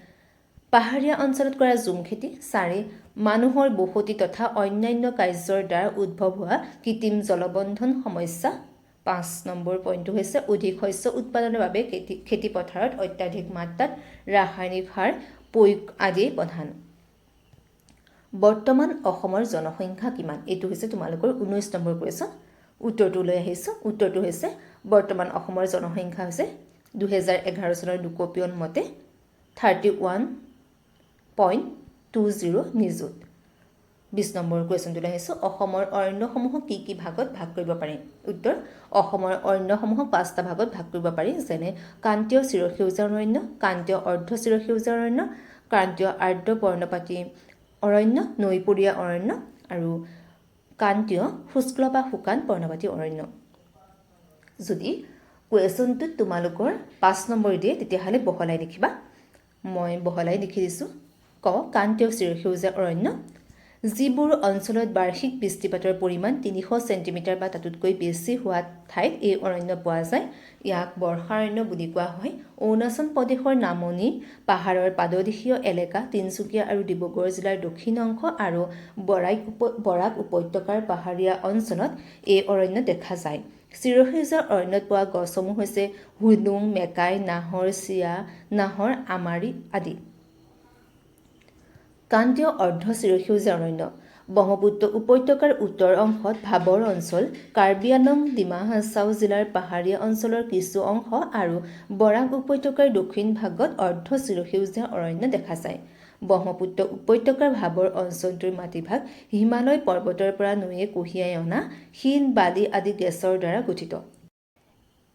Speaker 1: পাহাৰীয়া অঞ্চলত কৰা ঝুম খেতি। 4. মানুহৰ বসতি তথা অন্যান্য কাৰ্যৰ দ্বাৰা উদ্ভৱ হোৱা কৃত্ৰিম জলবন্ধন সমস্যা। 5 নম্বৰ পইণ্টটো হৈছে অধিক শস্য উৎপাদনৰ বাবে খেতি পথাৰত অত্যাধিক মাত্ৰাত ৰাসায়নিক সাৰ প্ৰয়োগ আদিয়েই প্ৰধান। বৰ্তমান অসমৰ জনসংখ্যা কিমান? এইটো হৈছে তোমালোকৰ 19 নম্বৰ কুৱেশ্যন। উত্তৰটো লৈ আহিছোঁ। উত্তৰটো হৈছে বৰ্তমান অসমৰ জনসংখ্যা হৈছে 2011 চনৰ লোকপিয়ন মতে 31.20 নিযুত। 20 নম্বৰ কুৱেশ্যনটোলৈ আহিছোঁ। অসমৰ অৰণ্যসমূহক কি কি ভাগত ভাগ কৰিব পাৰি? উত্তৰ: অসমৰ অৰণ্যসমূহক 5টা ভাগত ভাগ কৰিব পাৰি, যেনে ক্ৰান্তীয় চিৰসেউজীয়া অৰণ্য, ক্ৰান্তীয় অৰ্ধ চিৰসেউজীয়া অৰণ্য, ক্ৰান্তীয় আৰ্দ্ৰ পৰ্ণপাতী অৰণ্য, নৈপৰীয়া অৰণ্য আৰু ক্ৰান্তীয় শুষ্ক বা শুকান পৰ্ণপাতী অৰণ্য। যদি কুৱেশ্যনটোত তোমালোকৰ 5 নম্বৰ দিয়ে তেতিয়াহ'লে বহলাই লিখিবা। মই বহলাই লিখি দিছোঁ। ক. ক্ৰান্তীয় চিৰসেউজীয়া অৰণ্য, যিবোৰ অঞ্চলত বাৰ্ষিক বৃষ্টিপাতৰ পৰিমাণ 300 চেণ্টিমিটাৰ বা তাতোতকৈ বেছি হোৱা ঠাইত এই অৰণ্য পোৱা যায়। ইয়াক বৰ্ষাৰণ্য বুলি কোৱা হয়। অৰুণাচল প্ৰদেশৰ নামনি পাহাৰৰ পাদদেশীয় এলেকা, তিনিচুকীয়া আৰু ডিব্ৰুগড় জিলাৰ দক্ষিণ অংশ আৰু বৰাক উপত্যকাৰ পাহাৰীয়া অঞ্চলত এই অৰণ্য দেখা যায়। চিৰসেউজীয়া অৰণ্যত পোৱা গছসমূহ হৈছে হুলুং, মেকাই, নাহৰ, চিয়া, নাহৰ, আমাৰি আদি। ক্ৰান্তীয় অৰ্ধ চিৰসেউজীয়া অৰণ্য, ব্ৰহ্মপুত্ৰ উপত্যকাৰ উত্তৰ অংশত ভাবৰ অঞ্চল, কাৰ্বি আংলং, ডিমা হাছাও জিলাৰ পাহাৰীয়া অঞ্চলৰ কিছু অংশ আৰু বৰাক উপত্যকাৰ দক্ষিণ ভাগত অৰ্ধ চিৰসেউজীয়া অৰণ্য দেখা যায়। ব্ৰহ্মপুত্ৰ উপত্যকাৰ ভাবৰ অঞ্চলটোৰ মাটিভাগ হিমালয় পৰ্বতৰ পৰা নৈয়ে কঢ়িয়াই অনা শিল, বালি আদি গেছৰ দ্বাৰা গঠিত।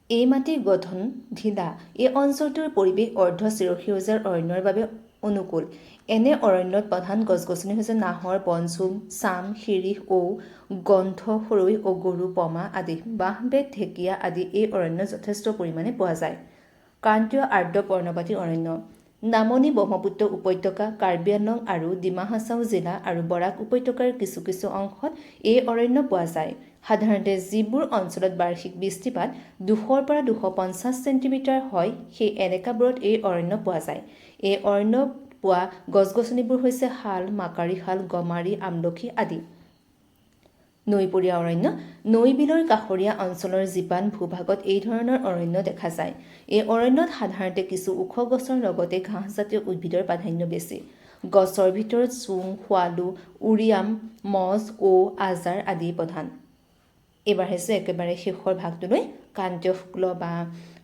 Speaker 1: এই মাটিৰ গঠন ঢিলা। এই অঞ্চলটোৰ পৰিৱেশ অৰ্ধ চিৰসেউজীয়া অৰণ্যৰ বাবে অনুকূল। এনে অৰণ্যত প্ৰধান গছ-গছনি হৈছে নাহৰ, বনচুম, চাম, শিৰীষ, ঔ, গন্ধ, সৰৈ, অগৰু, পমা আদি। বাঁহ, বেত, ঢেকীয়া আদি এই অৰণ্যত যথেষ্ট পৰিমাণে পোৱা যায়। ক্ৰান্তীয় আৰ্দ্ৰ পৰ্ণপাতী অৰণ্য, নামনি ব্ৰহ্মপুত্ৰ উপত্যকা, কাৰ্বি আংলং আৰু ডিমা হাছাও জিলা আৰু বৰাক উপত্যকাৰ কিছু কিছু অংশত এই অৰণ্য পোৱা যায়। সাধাৰণতে যিবোৰ অঞ্চলত বাৰ্ষিক বৃষ্টিপাত 200 পৰা 250 চেণ্টিমিটাৰ হয়, সেই এলেকাবোৰত এই অৰণ্য পোৱা যায়। এই অৰণ্যত পোৱা গছ-গছনিবোৰ হৈছে শাল, মাকাৰী শাল, গমাৰি, আমলখি আদি। নৈপৰীয়া অৰণ্য, নৈ বিলৰ কাষৰীয়া অঞ্চলৰ জীপান ভূভাগত এই ধৰণৰ অৰণ্য দেখা যায়। এই অৰণ্যত সাধাৰণতে কিছু ওখ গছৰ লগতে ঘাঁহজাতীয় উদ্ভিদৰ প্ৰাধান্য বেছি। গছৰ ভিতৰত চোং, শুৱালু, উৰিয়াম, মজ, ঔ, আজাৰ আদি প্ৰধান। এইবাৰ হৈছে একেবাৰে শেষৰ ভাগটোলৈ, ক্ৰান্তীয় শুক্ল বা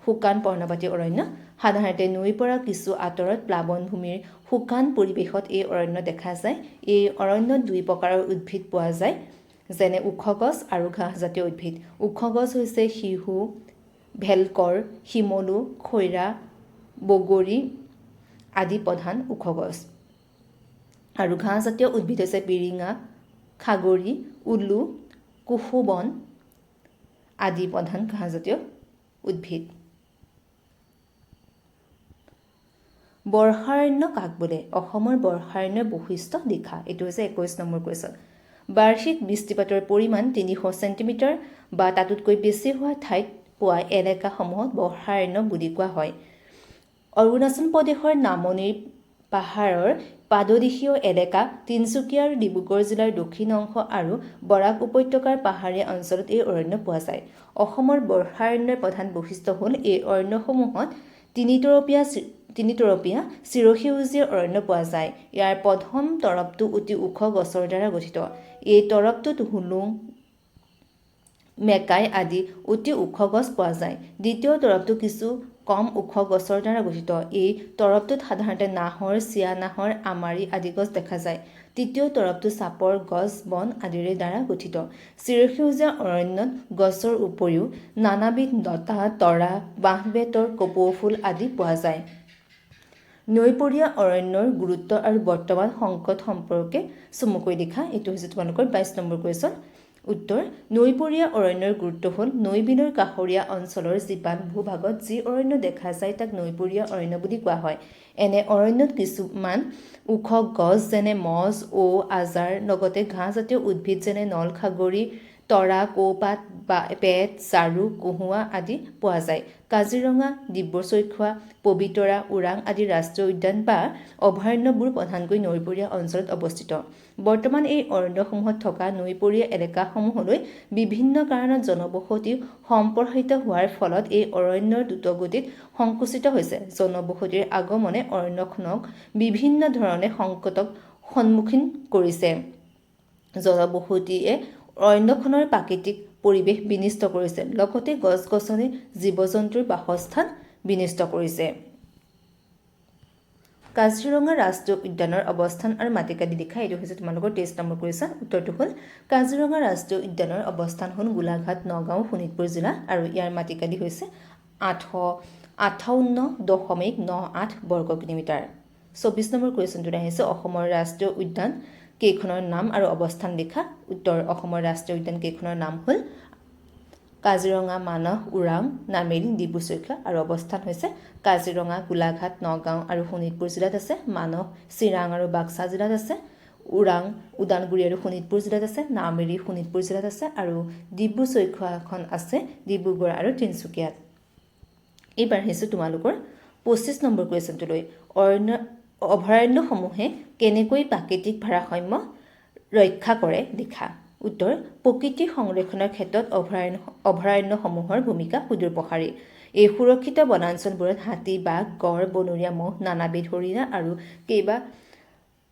Speaker 1: শুকান পৰ্ণপাতী অৰণ্য। সাধাৰণতে নৈৰ পৰা কিছু আঁতৰত প্লাৱনভূমিৰ শুকান পৰিৱেশত এই অৰণ্য দেখা যায়। এই অৰণ্যত 2 প্ৰকাৰৰ উদ্ভিদ পোৱা যায়, যেনে ওখ গছ আৰু ঘাঁহজাতীয় উদ্ভিদ। ওখ গছ হৈছে শিহু, ভেলকৰ, শিমলু, খৈৰা, বগৰী আদি প্ৰধান ওখ গছ। আৰু ঘাঁহজাতীয় উদ্ভিদ হৈছে বিৰিঙা, খাগৰি, উলু, কুশু-বন আদি প্ৰধান ঘাঁহজাতীয় উদ্ভিদ। বৰ্ষাৰণ্য কাক বোলে? অসমৰ বৰ্ষাৰণ্যৰ বৈশিষ্ট্য লিখা। এইটো হৈছে 21 নম্বৰ কুৱেশ্যন। বাৰ্ষিক বৃষ্টিপাতৰ পৰিমাণ 300 চেণ্টিমিটাৰ বা তাতোতকৈ বেছি হোৱা ঠাইত পোৱা এলেকাসমূহক বৰ্ষাৰণ্য বুলি কোৱা হয়। অৰুণাচল প্ৰদেশৰ নামনিৰ পাহাৰৰ পাদদেশীয় এলেকা, তিনিচুকীয়া আৰু ডিব্ৰুগড় জিলাৰ দক্ষিণ অংশ আৰু বৰাক উপত্যকাৰ পাহাৰীয়া অঞ্চলত এই অৰণ্য পোৱা যায়। অসমৰ বৰ্ষাৰণ্যৰ প্ৰধান বৈশিষ্ট্য হ'ল এই অৰণ্যসমূহত তিনিতৰপীয়া চিৰসেউজীয়া অৰণ্য পোৱা যায়। ইয়াৰ প্ৰথম তৰপটো অতি ওখ গছৰ দ্বাৰা গঠিত। এই তৰপটোত হুলুং, মেকাই আদি অতি ওখ গছ পোৱা যায়। দ্বিতীয় তৰপটো কিছু কম ওখ গছৰ দ্বাৰা গঠিত। এই তৰপটোত সাধাৰণতে নাহৰ, চিয়া নাহৰ, আমাৰি আদি গছ দেখা যায়। তৃতীয় তৰপটো চাপৰ গছ, বন আদিৰে দ্বাৰা গঠিত। চিৰসেউজীয়া অৰণ্যত গছৰ উপৰিও নানাবিধ লতা, তৰা, বাঁহ-বেতৰ, কপৌ ফুল আদি পোৱা যায়। নৈপৰীয়া অৰণ্যৰ গুৰুত্ব আৰু বৰ্তমান সংকট সম্পৰ্কে চমুকৈ লিখা। এইটো হৈছে তোমালোকৰ 22 নম্বৰ কুৱেশ্যন। উত্তৰ: নৈপৰীয়া অৰণ্যৰ গুৰুত্ব হ'ল নৈ-বিলৰ কাষৰীয়া অঞ্চলৰ জীপান ভূভাগত যি অৰণ্য দেখা যায় তাক নৈপৰীয়া অৰণ্য বুলি কোৱা হয়। এনে অৰণ্যত কিছুমান ওখ গছ যেনে মজ, ঔ, আজাৰ লগতে ঘাঁহজাতীয় উদ্ভিদ যেনে নলখাগৰি, তৰা, কৌপাত, বেত, চাৰু, কহুৱা আদি পোৱা যায়। কাজিৰঙা, ডিব্ৰু-চৈখোৱা, পবিতৰা, ওৰাং আদি ৰাষ্ট্ৰীয় উদ্যান বা অভয়াৰণ্যবোৰ প্ৰধানকৈ নৈপৰীয়া অঞ্চলত অৱস্থিত। বৰ্তমান এই অৰণ্যসমূহত থকা নৈপৰীয়া এলেকাসমূহলৈ বিভিন্ন কাৰণত জনবসতি সম্প্ৰসাৰিত হোৱাৰ ফলত এই অৰণ্যৰ দ্ৰুতগতিত সংকুচিত হৈছে। জনবসতিৰ আগমনে অৰণ্যখনক বিভিন্ন ধৰণে সংকটক সন্মুখীন কৰিছে। জনবসতিয়ে অৰণ্যখনৰ প্ৰাকৃতিক পৰিৱেশ বিনষ্ট কৰিছে, লগতে গছ-গছনি, জীৱ-জন্তুৰ বাসস্থান বিনষ্ট কৰিছে। কাজিৰঙা ৰাষ্ট্ৰীয় উদ্যানৰ অৱস্থান আৰু মাটিকালি লিখা। এইটো হৈছে তোমালোকৰ 23 নম্বৰ কুৱেশ্যন। উত্তৰটো হ'ল কাজিৰঙা ৰাষ্ট্ৰীয় উদ্যানৰ অৱস্থান হ'ল গোলাঘাট, নগাঁও, শোণিতপুৰ জিলা আৰু ইয়াৰ মাটিকালি হৈছে 858.98 বৰ্গ কিলোমিটাৰ। 24 নম্বৰ কুৱেশ্যনটোত আহিছে অসমৰ ৰাষ্ট্ৰীয় উদ্যান কেইখনৰ নাম আৰু অৱস্থান লিখা। উত্তৰ: অসমৰ ৰাষ্ট্ৰীয় উদ্যান কেইখনৰ নাম হ'ল কাজিৰঙা, মানস, ওৰাং, নামেৰি, ডিব্ৰু-চৈখোৱা আৰু অৱস্থান হৈছে কাজিৰঙা, গোলাঘাট, নগাঁও আৰু শোণিতপুৰ জিলাত আছে। মানস চিৰাং আৰু বাক্সা জিলাত আছে। ওৰাং ওদালগুৰি আৰু শোণিতপুৰ জিলাত আছে। নামেৰি শোণিতপুৰ জিলাত আছে আৰু ডিব্ৰু-চৈখোৱাখন আছে ডিব্ৰুগড় আৰু তিনিচুকীয়াত। এইবাৰ আহিছোঁ তোমালোকৰ 25 নম্বৰ কুৱেশ্যনটোলৈ। অভয়াৰণ্যসমূহে কেনেকৈ প্ৰাকৃতিক ভাৰসাম্য ৰক্ষা কৰে লিখা। উত্তৰ: প্ৰকৃতিৰ সংৰক্ষণৰ ক্ষেত্ৰত অভয়াৰণ্যসমূহৰ ভূমিকা সুদূৰপ্ৰসাৰী। এই সুৰক্ষিত বনাঞ্চলবোৰত হাতী, বাঘ, গড়, বনৰীয়া মহ, নানাবিধ হৰিণা আৰু কেইবা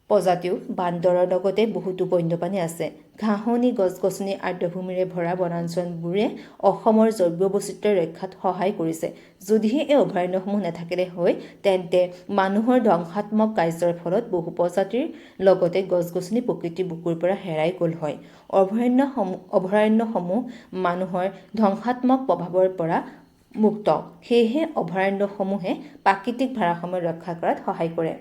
Speaker 1: প্ৰজাতিৰ বান্দৰৰ লগতে বহুতো বন্যপ্ৰাণী আছে। ঘাঁহনি, গছ-গছনি, আৰ্দ্ৰভূমিৰে ভৰা বনাঞ্চলবোৰে অসমৰ জৈৱ বৈচিত্ৰ্য ৰক্ষাত সহায় কৰিছে। যদিহে এই অভয়াৰণ্যসমূহ নাথাকিলে হয় তেন্তে মানুহৰ ধ্বংসাত্মক কাৰ্যৰ ফলত বহু প্ৰজাতিৰ লগতে গছ-গছনি প্ৰকৃতিৰ বুকুৰ পৰা হেৰাই গ'ল হয়। অভয়াৰণ্যসমূহ মানুহৰ ধ্বংসাত্মক প্ৰভাৱৰ পৰা মুক্ত। সেয়েহে অভয়াৰণ্যসমূহে প্ৰাকৃতিক ভাৰসাম্য ৰক্ষা কৰাত সহায় কৰে।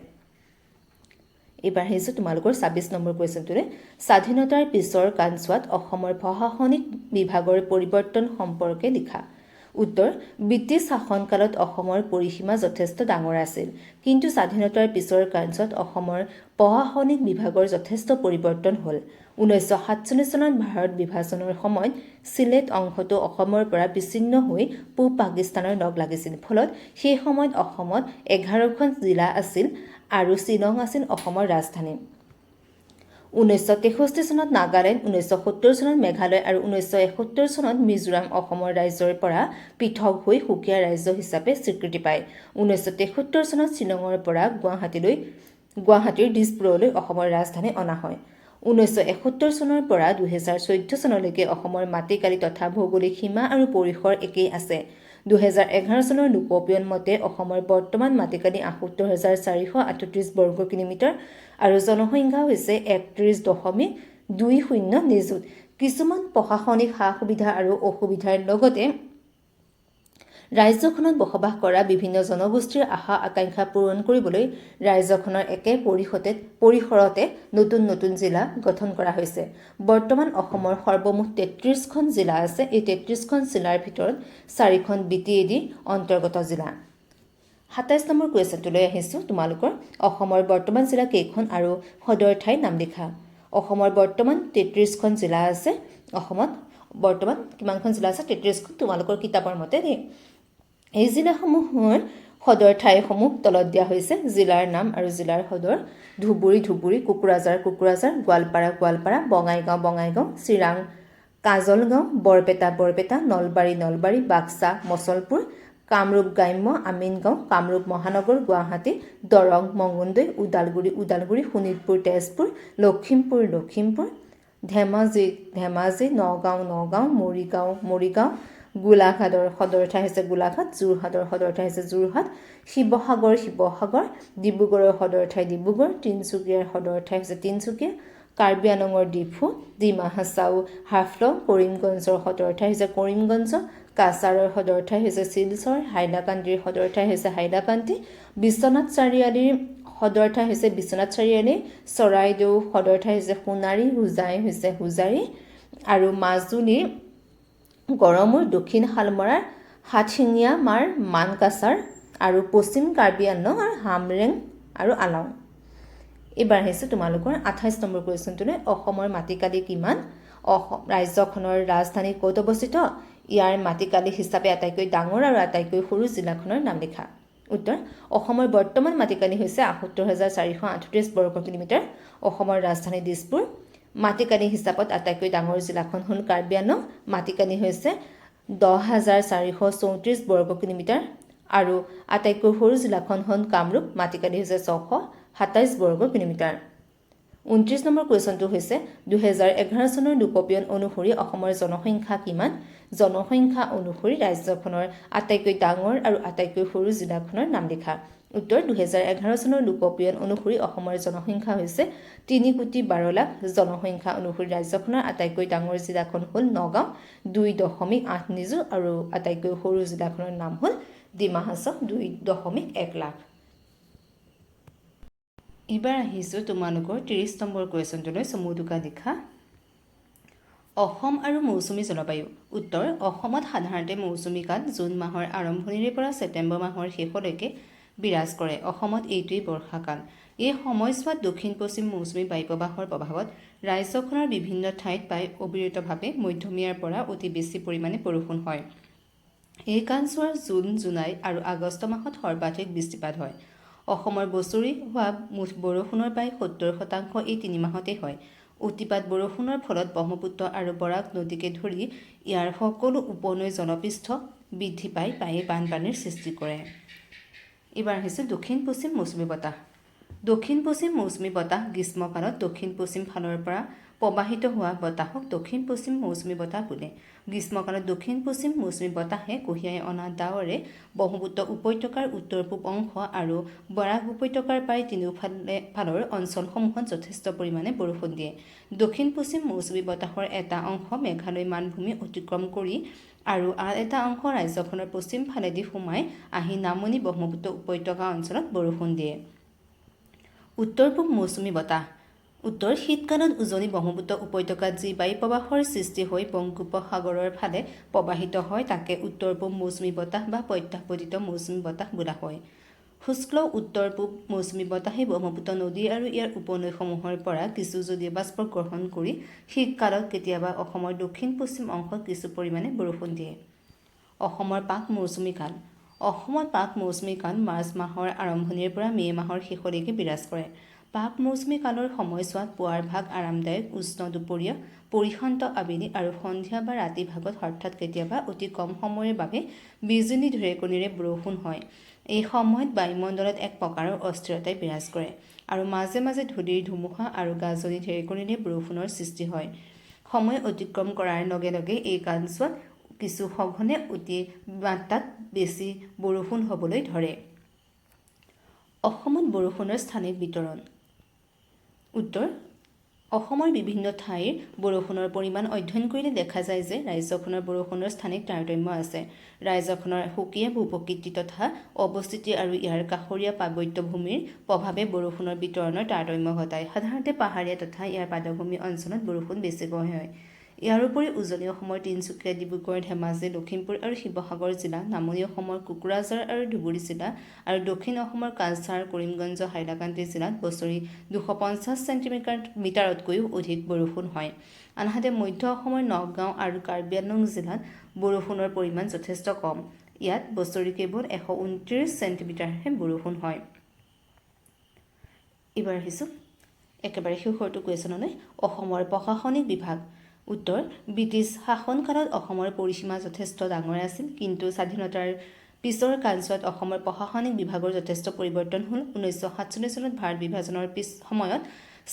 Speaker 1: এইবাৰ আহিছোঁ তোমালোকৰ 26 নম্বৰ কুৱেশ্যনটোলৈ। স্বাধীনতাৰ পিছৰ কালছোৱাত অসমৰ প্ৰশাসনিক বিভাগৰ পৰিৱৰ্তন সম্পৰ্কে লিখা। উত্তৰ: ব্ৰিটিছ শাসনকালত অসমৰ পৰিসীমা যথেষ্ট ডাঙৰ আছিল, কিন্তু স্বাধীনতাৰ পিছৰ কালছোৱাত অসমৰ প্ৰশাসনিক বিভাগৰ যথেষ্ট পৰিৱৰ্তন হ'ল। 1947 চনত ভাৰত বিভাজনৰ সময়ত চিলেট অংশটো অসমৰ পৰা বিচ্ছিন্ন হৈ পূব পাকিস্তানৰ লগ লাগিছিল। ফলত সেই সময়ত অসমত 11খন জিলা আছিল আৰু শ্বিলং আছিল অসমৰ ৰাজধানী। 1963 চনত নাগালেণ্ড, 1970 চনত মেঘালয় আৰু 1971 চনত মিজোৰাম অসমৰ ৰাজ্যৰ পৰা পৃথক হৈ সুকীয়া ৰাজ্য হিচাপে স্বীকৃতি পায়। 1973 চনত শ্বিলঙৰ পৰা গুৱাহাটীৰ দিছপুৰলৈ অসমৰ ৰাজধানী অনা হয়। 1971 চনৰ পৰা 2014 চনলৈকে অসমৰ মাটিকালি তথা ভৌগোলিক সীমা আৰু পৰিসৰ একেই আছে। 2011 চনৰ লোকপিয়ল মতে অসমৰ বৰ্তমান মাটিকালি ৭৮,৪৩৮ বৰ্গ কিলোমিটাৰ আৰু জনসংখ্যা হৈছে ৩১.২০ নিযুত। কিছুমান প্ৰশাসনিক সা-সুবিধা আৰু অসুবিধাৰ লগতে ৰাজ্যখনত বসবাস কৰা বিভিন্ন জনগোষ্ঠীৰ আশা-আকাংক্ষা পূৰণ কৰিবলৈ ৰাজ্যখনৰ একে পৰিসৰতে নতুন নতুন জিলা গঠন কৰা হৈছে। বৰ্তমান অসমৰ সৰ্বমুঠ ৩৩খন জিলা আছে। এই ৩৩খন জিলাৰ ভিতৰত 4খন BTAD অন্তৰ্গত জিলা। 27 নম্বৰ কুৱেশ্যনটোলৈ আহিছোঁ তোমালোকৰ অসমৰ বৰ্তমান জিলা কেইখন আৰু সদৰ ঠাইৰ নাম লিখা অসমৰ বৰ্তমান 33খন জিলা আছে অসমত বৰ্তমান কিমানখন জিলা আছে 33খন তোমালোকৰ কিতাপৰ মতে দেই এই জিলাসমূহৰ সদৰ ঠাইসমূহ তলত দিয়া হৈছে জিলাৰ নাম আৰু জিলাৰ সদৰ ধুবুৰী কোকৰাঝাৰ গোৱালপাৰা বঙাইগাঁও চিৰাং কাজলগাঁও বৰপেটা নলবাৰী বাক্সা মচলপুৰ কামৰূপ গ্ৰাম্য আমিনগাঁও কামৰূপ মহানগৰ গুৱাহাটী দৰং মঙলদৈ ওদালগুৰি শোণিতপুৰ তেজপুৰ লখিমপুৰ ধেমাজি নগাঁও মৰিগাঁও গোলাঘাটৰ সদৰ ঠাই হৈছে গোলাঘাট যোৰহাটৰ সদৰ ঠাই হৈছে যোৰহাট শিৱসাগৰ ডিব্ৰুগড়ৰ সদৰ ঠাই ডিব্ৰুগড় তিনিচুকীয়াৰ সদৰ ঠাই হৈছে তিনিচুকীয়া কাৰ্বি আংলঙৰ ডিফু ডিমা হাছাও হাফলং কৰিমগঞ্জৰ সদৰ ঠাই হৈছে কৰিমগঞ্জ কাছাৰৰ সদৰ ঠাই হৈছে শিলচৰ হাইলাকান্দিৰ সদৰ ঠাই হৈছে হাইলাকান্দি বিশ্বনাথ চাৰিআলিৰ সদৰ ঠাই হৈছে বিশ্বনাথ চাৰিআলি চৰাইদেউ সদৰ ঠাই হৈছে সোণাৰী হোজাই হৈছে হোজাৰী আৰু মাজুলীৰ গড়মূৰ দক্ষিণ শালমৰাৰ হাতশিঙীয়া মাৰ মানকাছাৰ আৰু পশ্চিম কাৰ্বি আংলং আৰু হামৰেং আৰু আলং এইবাৰ আহিছোঁ তোমালোকৰ 28 নম্বৰ কুৱেশ্যনটোলৈ অসমৰ মাটিকালি কিমান ৰাজ্যখনৰ ৰাজধানী ক'ত অৱস্থিত ইয়াৰ মাটিকালি হিচাপে আটাইতকৈ ডাঙৰ আৰু আটাইতকৈ সৰু জিলাখনৰ নাম লিখা উত্তৰ অসমৰ বৰ্তমান মাটিকালি হৈছে ৭৮,৪৩৮ বৰ্গ কিলোমিটাৰ অসমৰ ৰাজধানী দিছপুৰ মাটিকালি হিচাপত আটাইতকৈ ডাঙৰ জিলাখন হ'ল কাৰ্বি আংলং মাটিকালি হৈছে ১০,৪৩৪ বৰ্গ কিলোমিটাৰ আৰু আটাইতকৈ সৰু জিলাখন হ'ল কামৰূপ মাটিকালি হৈছে ৬২৭ বৰ্গ কিলোমিটাৰ 29 নম্বৰ কুৱেশ্যনটো হৈছে ২০১১ চনৰ লোকপিয়ন অনুসৰি অসমৰ জনসংখ্যা কিমান জনসংখ্যা অনুসৰি ৰাজ্যখনৰ আটাইতকৈ ডাঙৰ আৰু আটাইতকৈ সৰু জিলাখনৰ নাম লিখা উত্তৰ ২০১১ চনৰ লোকপিয়ন অনুসৰি অসমৰ জনসংখ্যা হৈছে ৩,১২,০০,০০০ জনসংখ্যা অনুসৰি ৰাজ্যখনৰ আটাইতকৈ ডাঙৰ জিলাখন হ'ল নগাঁও ২.৮ নিযুত আৰু আটাইতকৈ সৰু জিলাখনৰ নাম হ'ল ডিমা হাছাও 2.1 লাখ এইবাৰ আহিছোঁ তোমালোকৰ 30 নম্বৰ কুৱেশ্যনটোলৈ চমু টোকা লিখা অসম আৰু মৌচুমী জলবায়ু উত্তৰ অসমত সাধাৰণতে মৌচুমী কাল জুন মাহৰ আৰম্ভণিৰে পৰা ছেপ্টেম্বৰ মাহৰ শেষলৈকে বিৰাজ কৰে অসমত এইটোৱেই বৰ্ষাকাল এই সময়ছোৱাত দক্ষিণ পশ্চিম মৌচুমী বায়ুপ্ৰবাহৰ প্ৰভাৱত ৰাজ্যখনৰ বিভিন্ন ঠাইত প্ৰায় অবিৰতভাৱে মধ্যমীয়াৰ পৰা অতি বেছি পৰিমাণে বৰষুণ হয় এই কালছোৱাৰ জুন জুলাই আৰু আগষ্ট মাহত সৰ্বাধিক বৃষ্টিপাত হয় অসমৰ বছৰি হোৱা মুঠ বৰষুণৰ প্ৰায় ৭০% এই ৩ মাহতে হয় অতিপাত বৰষুণৰ ফলত ব্ৰহ্মপুত্ৰ আৰু বৰাক নদীকে ধৰি ইয়াৰ সকলো উপনৈ জলপৃষ্ঠ বৃদ্ধি পাই প্ৰায়ে বানপানীৰ সৃষ্টি কৰে এইবাৰ আহিছে দক্ষিণ পশ্চিম মৌচুমী বতাহ গ্ৰীষ্মকালত দক্ষিণ পশ্চিম ফালৰ পৰা প্ৰবাহিত হোৱা বতাহক দক্ষিণ পশ্চিম মৌচুমী বতাহ বোলে গ্ৰীষ্মকালত দক্ষিণ পশ্চিম মৌচুমী বতাহে কঢ়িয়াই অনা ডাৱৰে ব্ৰহ্মপুত্ৰ উপত্যকাৰ উত্তৰ পূব অংশ আৰু বৰাক উপত্যকাৰ প্ৰায় তিনিওফালৰ অঞ্চলসমূহত যথেষ্ট পৰিমাণে বৰষুণ দিয়ে দক্ষিণ পশ্চিম মৌচুমী বতাহৰ এটা অংশ মেঘালয় মানভূমি অতিক্ৰম কৰি আৰু আন এটা অংশ ৰাজ্যখনৰ পশ্চিম ফালেদি সোমাই আহি নামনি ব্ৰহ্মপুত্ৰ উপত্যকা অঞ্চলত বৰষুণ দিয়ে উত্তৰ পূব মৌচুমী বতাহ উত্তৰ শীতকালত উজনি ব্ৰহ্মপুত্ৰ উপত্যকাত যি বায়ু প্ৰবাহৰ সৃষ্টি হৈ বংগোপসাগৰৰ ফালে প্ৰবাহিত হয় তাকে উত্তৰ পূব মৌচুমী বতাহ বা প্ৰত্যাহ্বদিত মৌচুমী বতাহ বোলা হয় শুষ্ক উত্তৰ পূব মৌচুমী বতাহে ব্ৰহ্মপুত্ৰ নদী আৰু ইয়াৰ উপনৈসমূহৰ পৰা কিছু জলীয় বাষ্প গ্ৰহণ কৰি শীতকালত কেতিয়াবা অসমৰ দক্ষিণ পশ্চিম অংশত কিছু পৰিমাণে বৰষুণ দিয়ে অসমৰ পাক মৌচুমী কাল অসমত পাক মৌচুমী কাল মাৰ্চ মাহৰ আৰম্ভণিৰ পৰা মে' মাহৰ শেষলৈকে বিৰাজ কৰে পাক মৌচুমী কালৰ সময়ছোৱাত পুৱাৰ ভাগ আৰামদায়ক উষ্ণ দুপৰীয়া পৰিশান্ত আবেলি আৰু সন্ধিয়া বা ৰাতি ভাগত হঠাৎ কেতিয়াবা অতি কম সময়ৰ বাবে বিজুলী ঢেৰেকণিৰে বৰষুণ হয় এই সময়ত বায়ুমণ্ডলত এক প্ৰকাৰৰ অস্থিৰতাই বিৰাজ কৰে আৰু মাজে মাজে ধূলিৰ ধুমুহা আৰু গাজনি ঢেৰেকণিৰে বৰষুণৰ সৃষ্টি হয় সময় অতিক্ৰম কৰাৰ লগে লগে এই কালছোৱাত কিছু সঘনে অতি মাত্ৰাত বেছি বৰষুণ হ'বলৈ ধৰে অসমত বৰষুণৰ স্থানিক বিতৰণ উত্তৰ অসমৰ বিভিন্ন ঠাইৰ বৰষুণৰ পৰিমাণ অধ্যয়ন কৰিলে দেখা যায় যে ৰাজ্যখনৰ বৰষুণৰ স্থানিক তাৰতম্য আছে ৰাজ্যখনৰ সুকীয়া ভূপ্ৰকৃতি তথা অৱস্থিতি আৰু ইয়াৰ কাষৰীয়া পাৰ্বত্য ভূমিৰ প্ৰভাৱে বৰষুণৰ বিতৰণৰ তাৰতম্য ঘটায় সাধাৰণতে পাহাৰীয়া তথা ইয়াৰ পাদভূমি অঞ্চলত বৰষুণ বেছিকৈ হয় ইয়াৰ উপৰি উজনি অসমৰ তিনিচুকীয়া, ডিব্ৰুগড়, ধেমাজি, লখিমপুৰ আৰু শিৱসাগৰ জিলা, নামনি অসমৰ কোকৰাঝাৰ আৰু ধুবুৰী জিলা আৰু দক্ষিণ অসমৰ কাছাৰ, কৰিমগঞ্জ, হাইলাকান্দি জিলাত বছৰি 250 চেণ্টিমিটাৰতকৈও অধিক বৰষুণ হয়। আনহাতে মধ্য অসমৰ নগাঁও আৰু কাৰ্বি আংলং জিলাত বৰষুণৰ পৰিমাণ যথেষ্ট কম। ইয়াত বছৰি কেৱল 129 চেণ্টিমিটাৰহে বৰষুণ হয়। এইবাৰ আহিছোঁ একেবাৰে শেষৰটো কুৱেশ্যনলৈ। অসমৰ প্ৰশাসনিক বিভাগ। উত্তৰ: ব্ৰিটিছ শাসনকালত অসমৰ পৰিসীমা যথেষ্ট ডাঙৰ আছিল, কিন্তু স্বাধীনতাৰ পিছৰ কালছোৱাত অসমৰ প্ৰশাসনিক বিভাগৰ যথেষ্ট পৰিৱৰ্তন হ'ল। 1947 চনত ভাৰত বিভাজনৰ সময়ত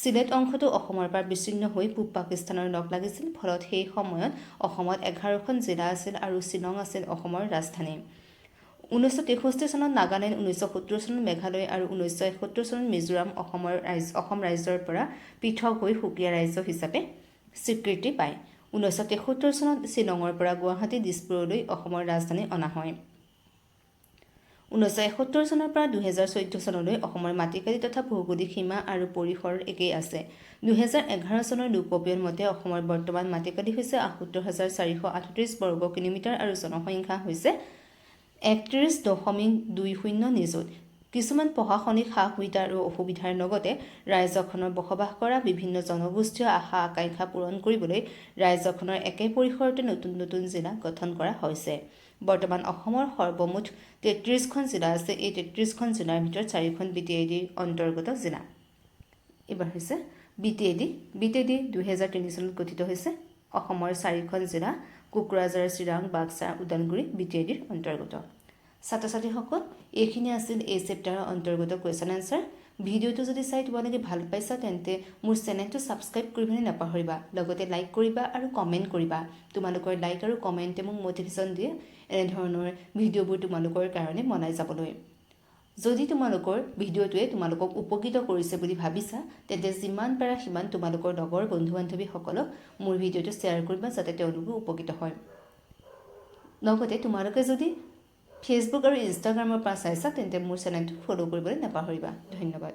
Speaker 1: চিলেট অংশটো অসমৰ পৰা বিচ্ছিন্ন হৈ পূব পাকিস্তানৰ লগ লাগিছিল। ফলত সেই সময়ত অসমত 11খন জিলা আছিল আৰু শ্বিলং আছিল অসমৰ ৰাজধানী। 1963 চনত নাগালেণ্ড, 1970 চনত মেঘালয় আৰু 1971 চনত মিজোৰাম অসম ৰাজ্যৰ পৰা পৃথক হৈ সুকীয়া ৰাজ্য হিচাপে স্বীকৃতি পায়। 1973 চনত শ্বিলঙৰ পৰা গুৱাহাটী, দিছপুৰলৈ অসমৰ ৰাজধানী অনা হয়। 1971 চনৰ পৰা 2014 চনলৈ অসমৰ মাটিকালি তথা ভৌগোলিক সীমা আৰু পৰিসৰ একেই আছে। 2011 চনৰ লোকপিয়ল মতে অসমৰ বৰ্তমান মাটিকালি হৈছে ৭৮,৪৩৮ বৰ্গ কিলোমিটাৰ আৰু জনসংখ্যা হৈছে ৩১.২০ নিযুত। কিছুমান প্ৰশাসনিক সা-সুবিধা আৰু অসুবিধাৰ লগতে ৰাজ্যখনৰ বসবাস কৰা বিভিন্ন জনগোষ্ঠীয় আশা-আকাংক্ষা পূৰণ কৰিবলৈ ৰাজ্যখনৰ একে পৰিসৰতে নতুন নতুন জিলা গঠন কৰা হৈছে। বৰ্তমান অসমৰ সৰ্বমুঠ ৩৩খন জিলা আছে। এই ৩৩খন জিলাৰ ভিতৰত 4খন BTIDৰ অন্তৰ্গত জিলা। এইবাৰ হৈছে BTID। BTID 2003 চনত গঠিত হৈছে। অসমৰ 4খন জিলা কোকৰাঝাৰ, চিৰাং, বাক্সা, ওদালগুৰি BTIDৰ অন্তৰ্গত। ছাত্ৰ-ছাত্ৰীসকল, এইখিনি আছিল এই চেপ্টাৰৰ অন্তৰ্গত কুৱেশ্যন এনচাৰ। ভিডিঅ'টো যদি চাই তোমালোকে ভাল পাইছা তেন্তে মোৰ চেনেলটো ছাবস্ক্ৰাইব কৰিবলৈ নাপাহৰিবা। লগতে লাইক কৰিবা আৰু কমেণ্ট কৰিবা। তোমালোকৰ লাইক আৰু কমেণ্টে মোক মটিভেশ্যন দিয়ে এনেধৰণৰ ভিডিঅ'বোৰ তোমালোকৰ কাৰণে বনাই যাবলৈ। যদি তোমালোকৰ ভিডিঅ'টোৱে তোমালোকক উপকৃত কৰিছে বুলি ভাবিছা তেন্তে যিমান পাৰা সিমান তোমালোকৰ লগৰ বন্ধু-বান্ধৱীসকলক মোৰ ভিডিঅ'টো শ্বেয়াৰ কৰিবা যাতে তেওঁলোকো উপকৃত হয়। লগতে তোমালোকে যদি ফেচবুক আৰু ইনষ্টাগ্ৰামৰ পৰা চাইছা তেন্তে মোৰ চেনেলটো ফ'ল' কৰিবলৈ নাপাহৰিবা। ধন্যবাদ।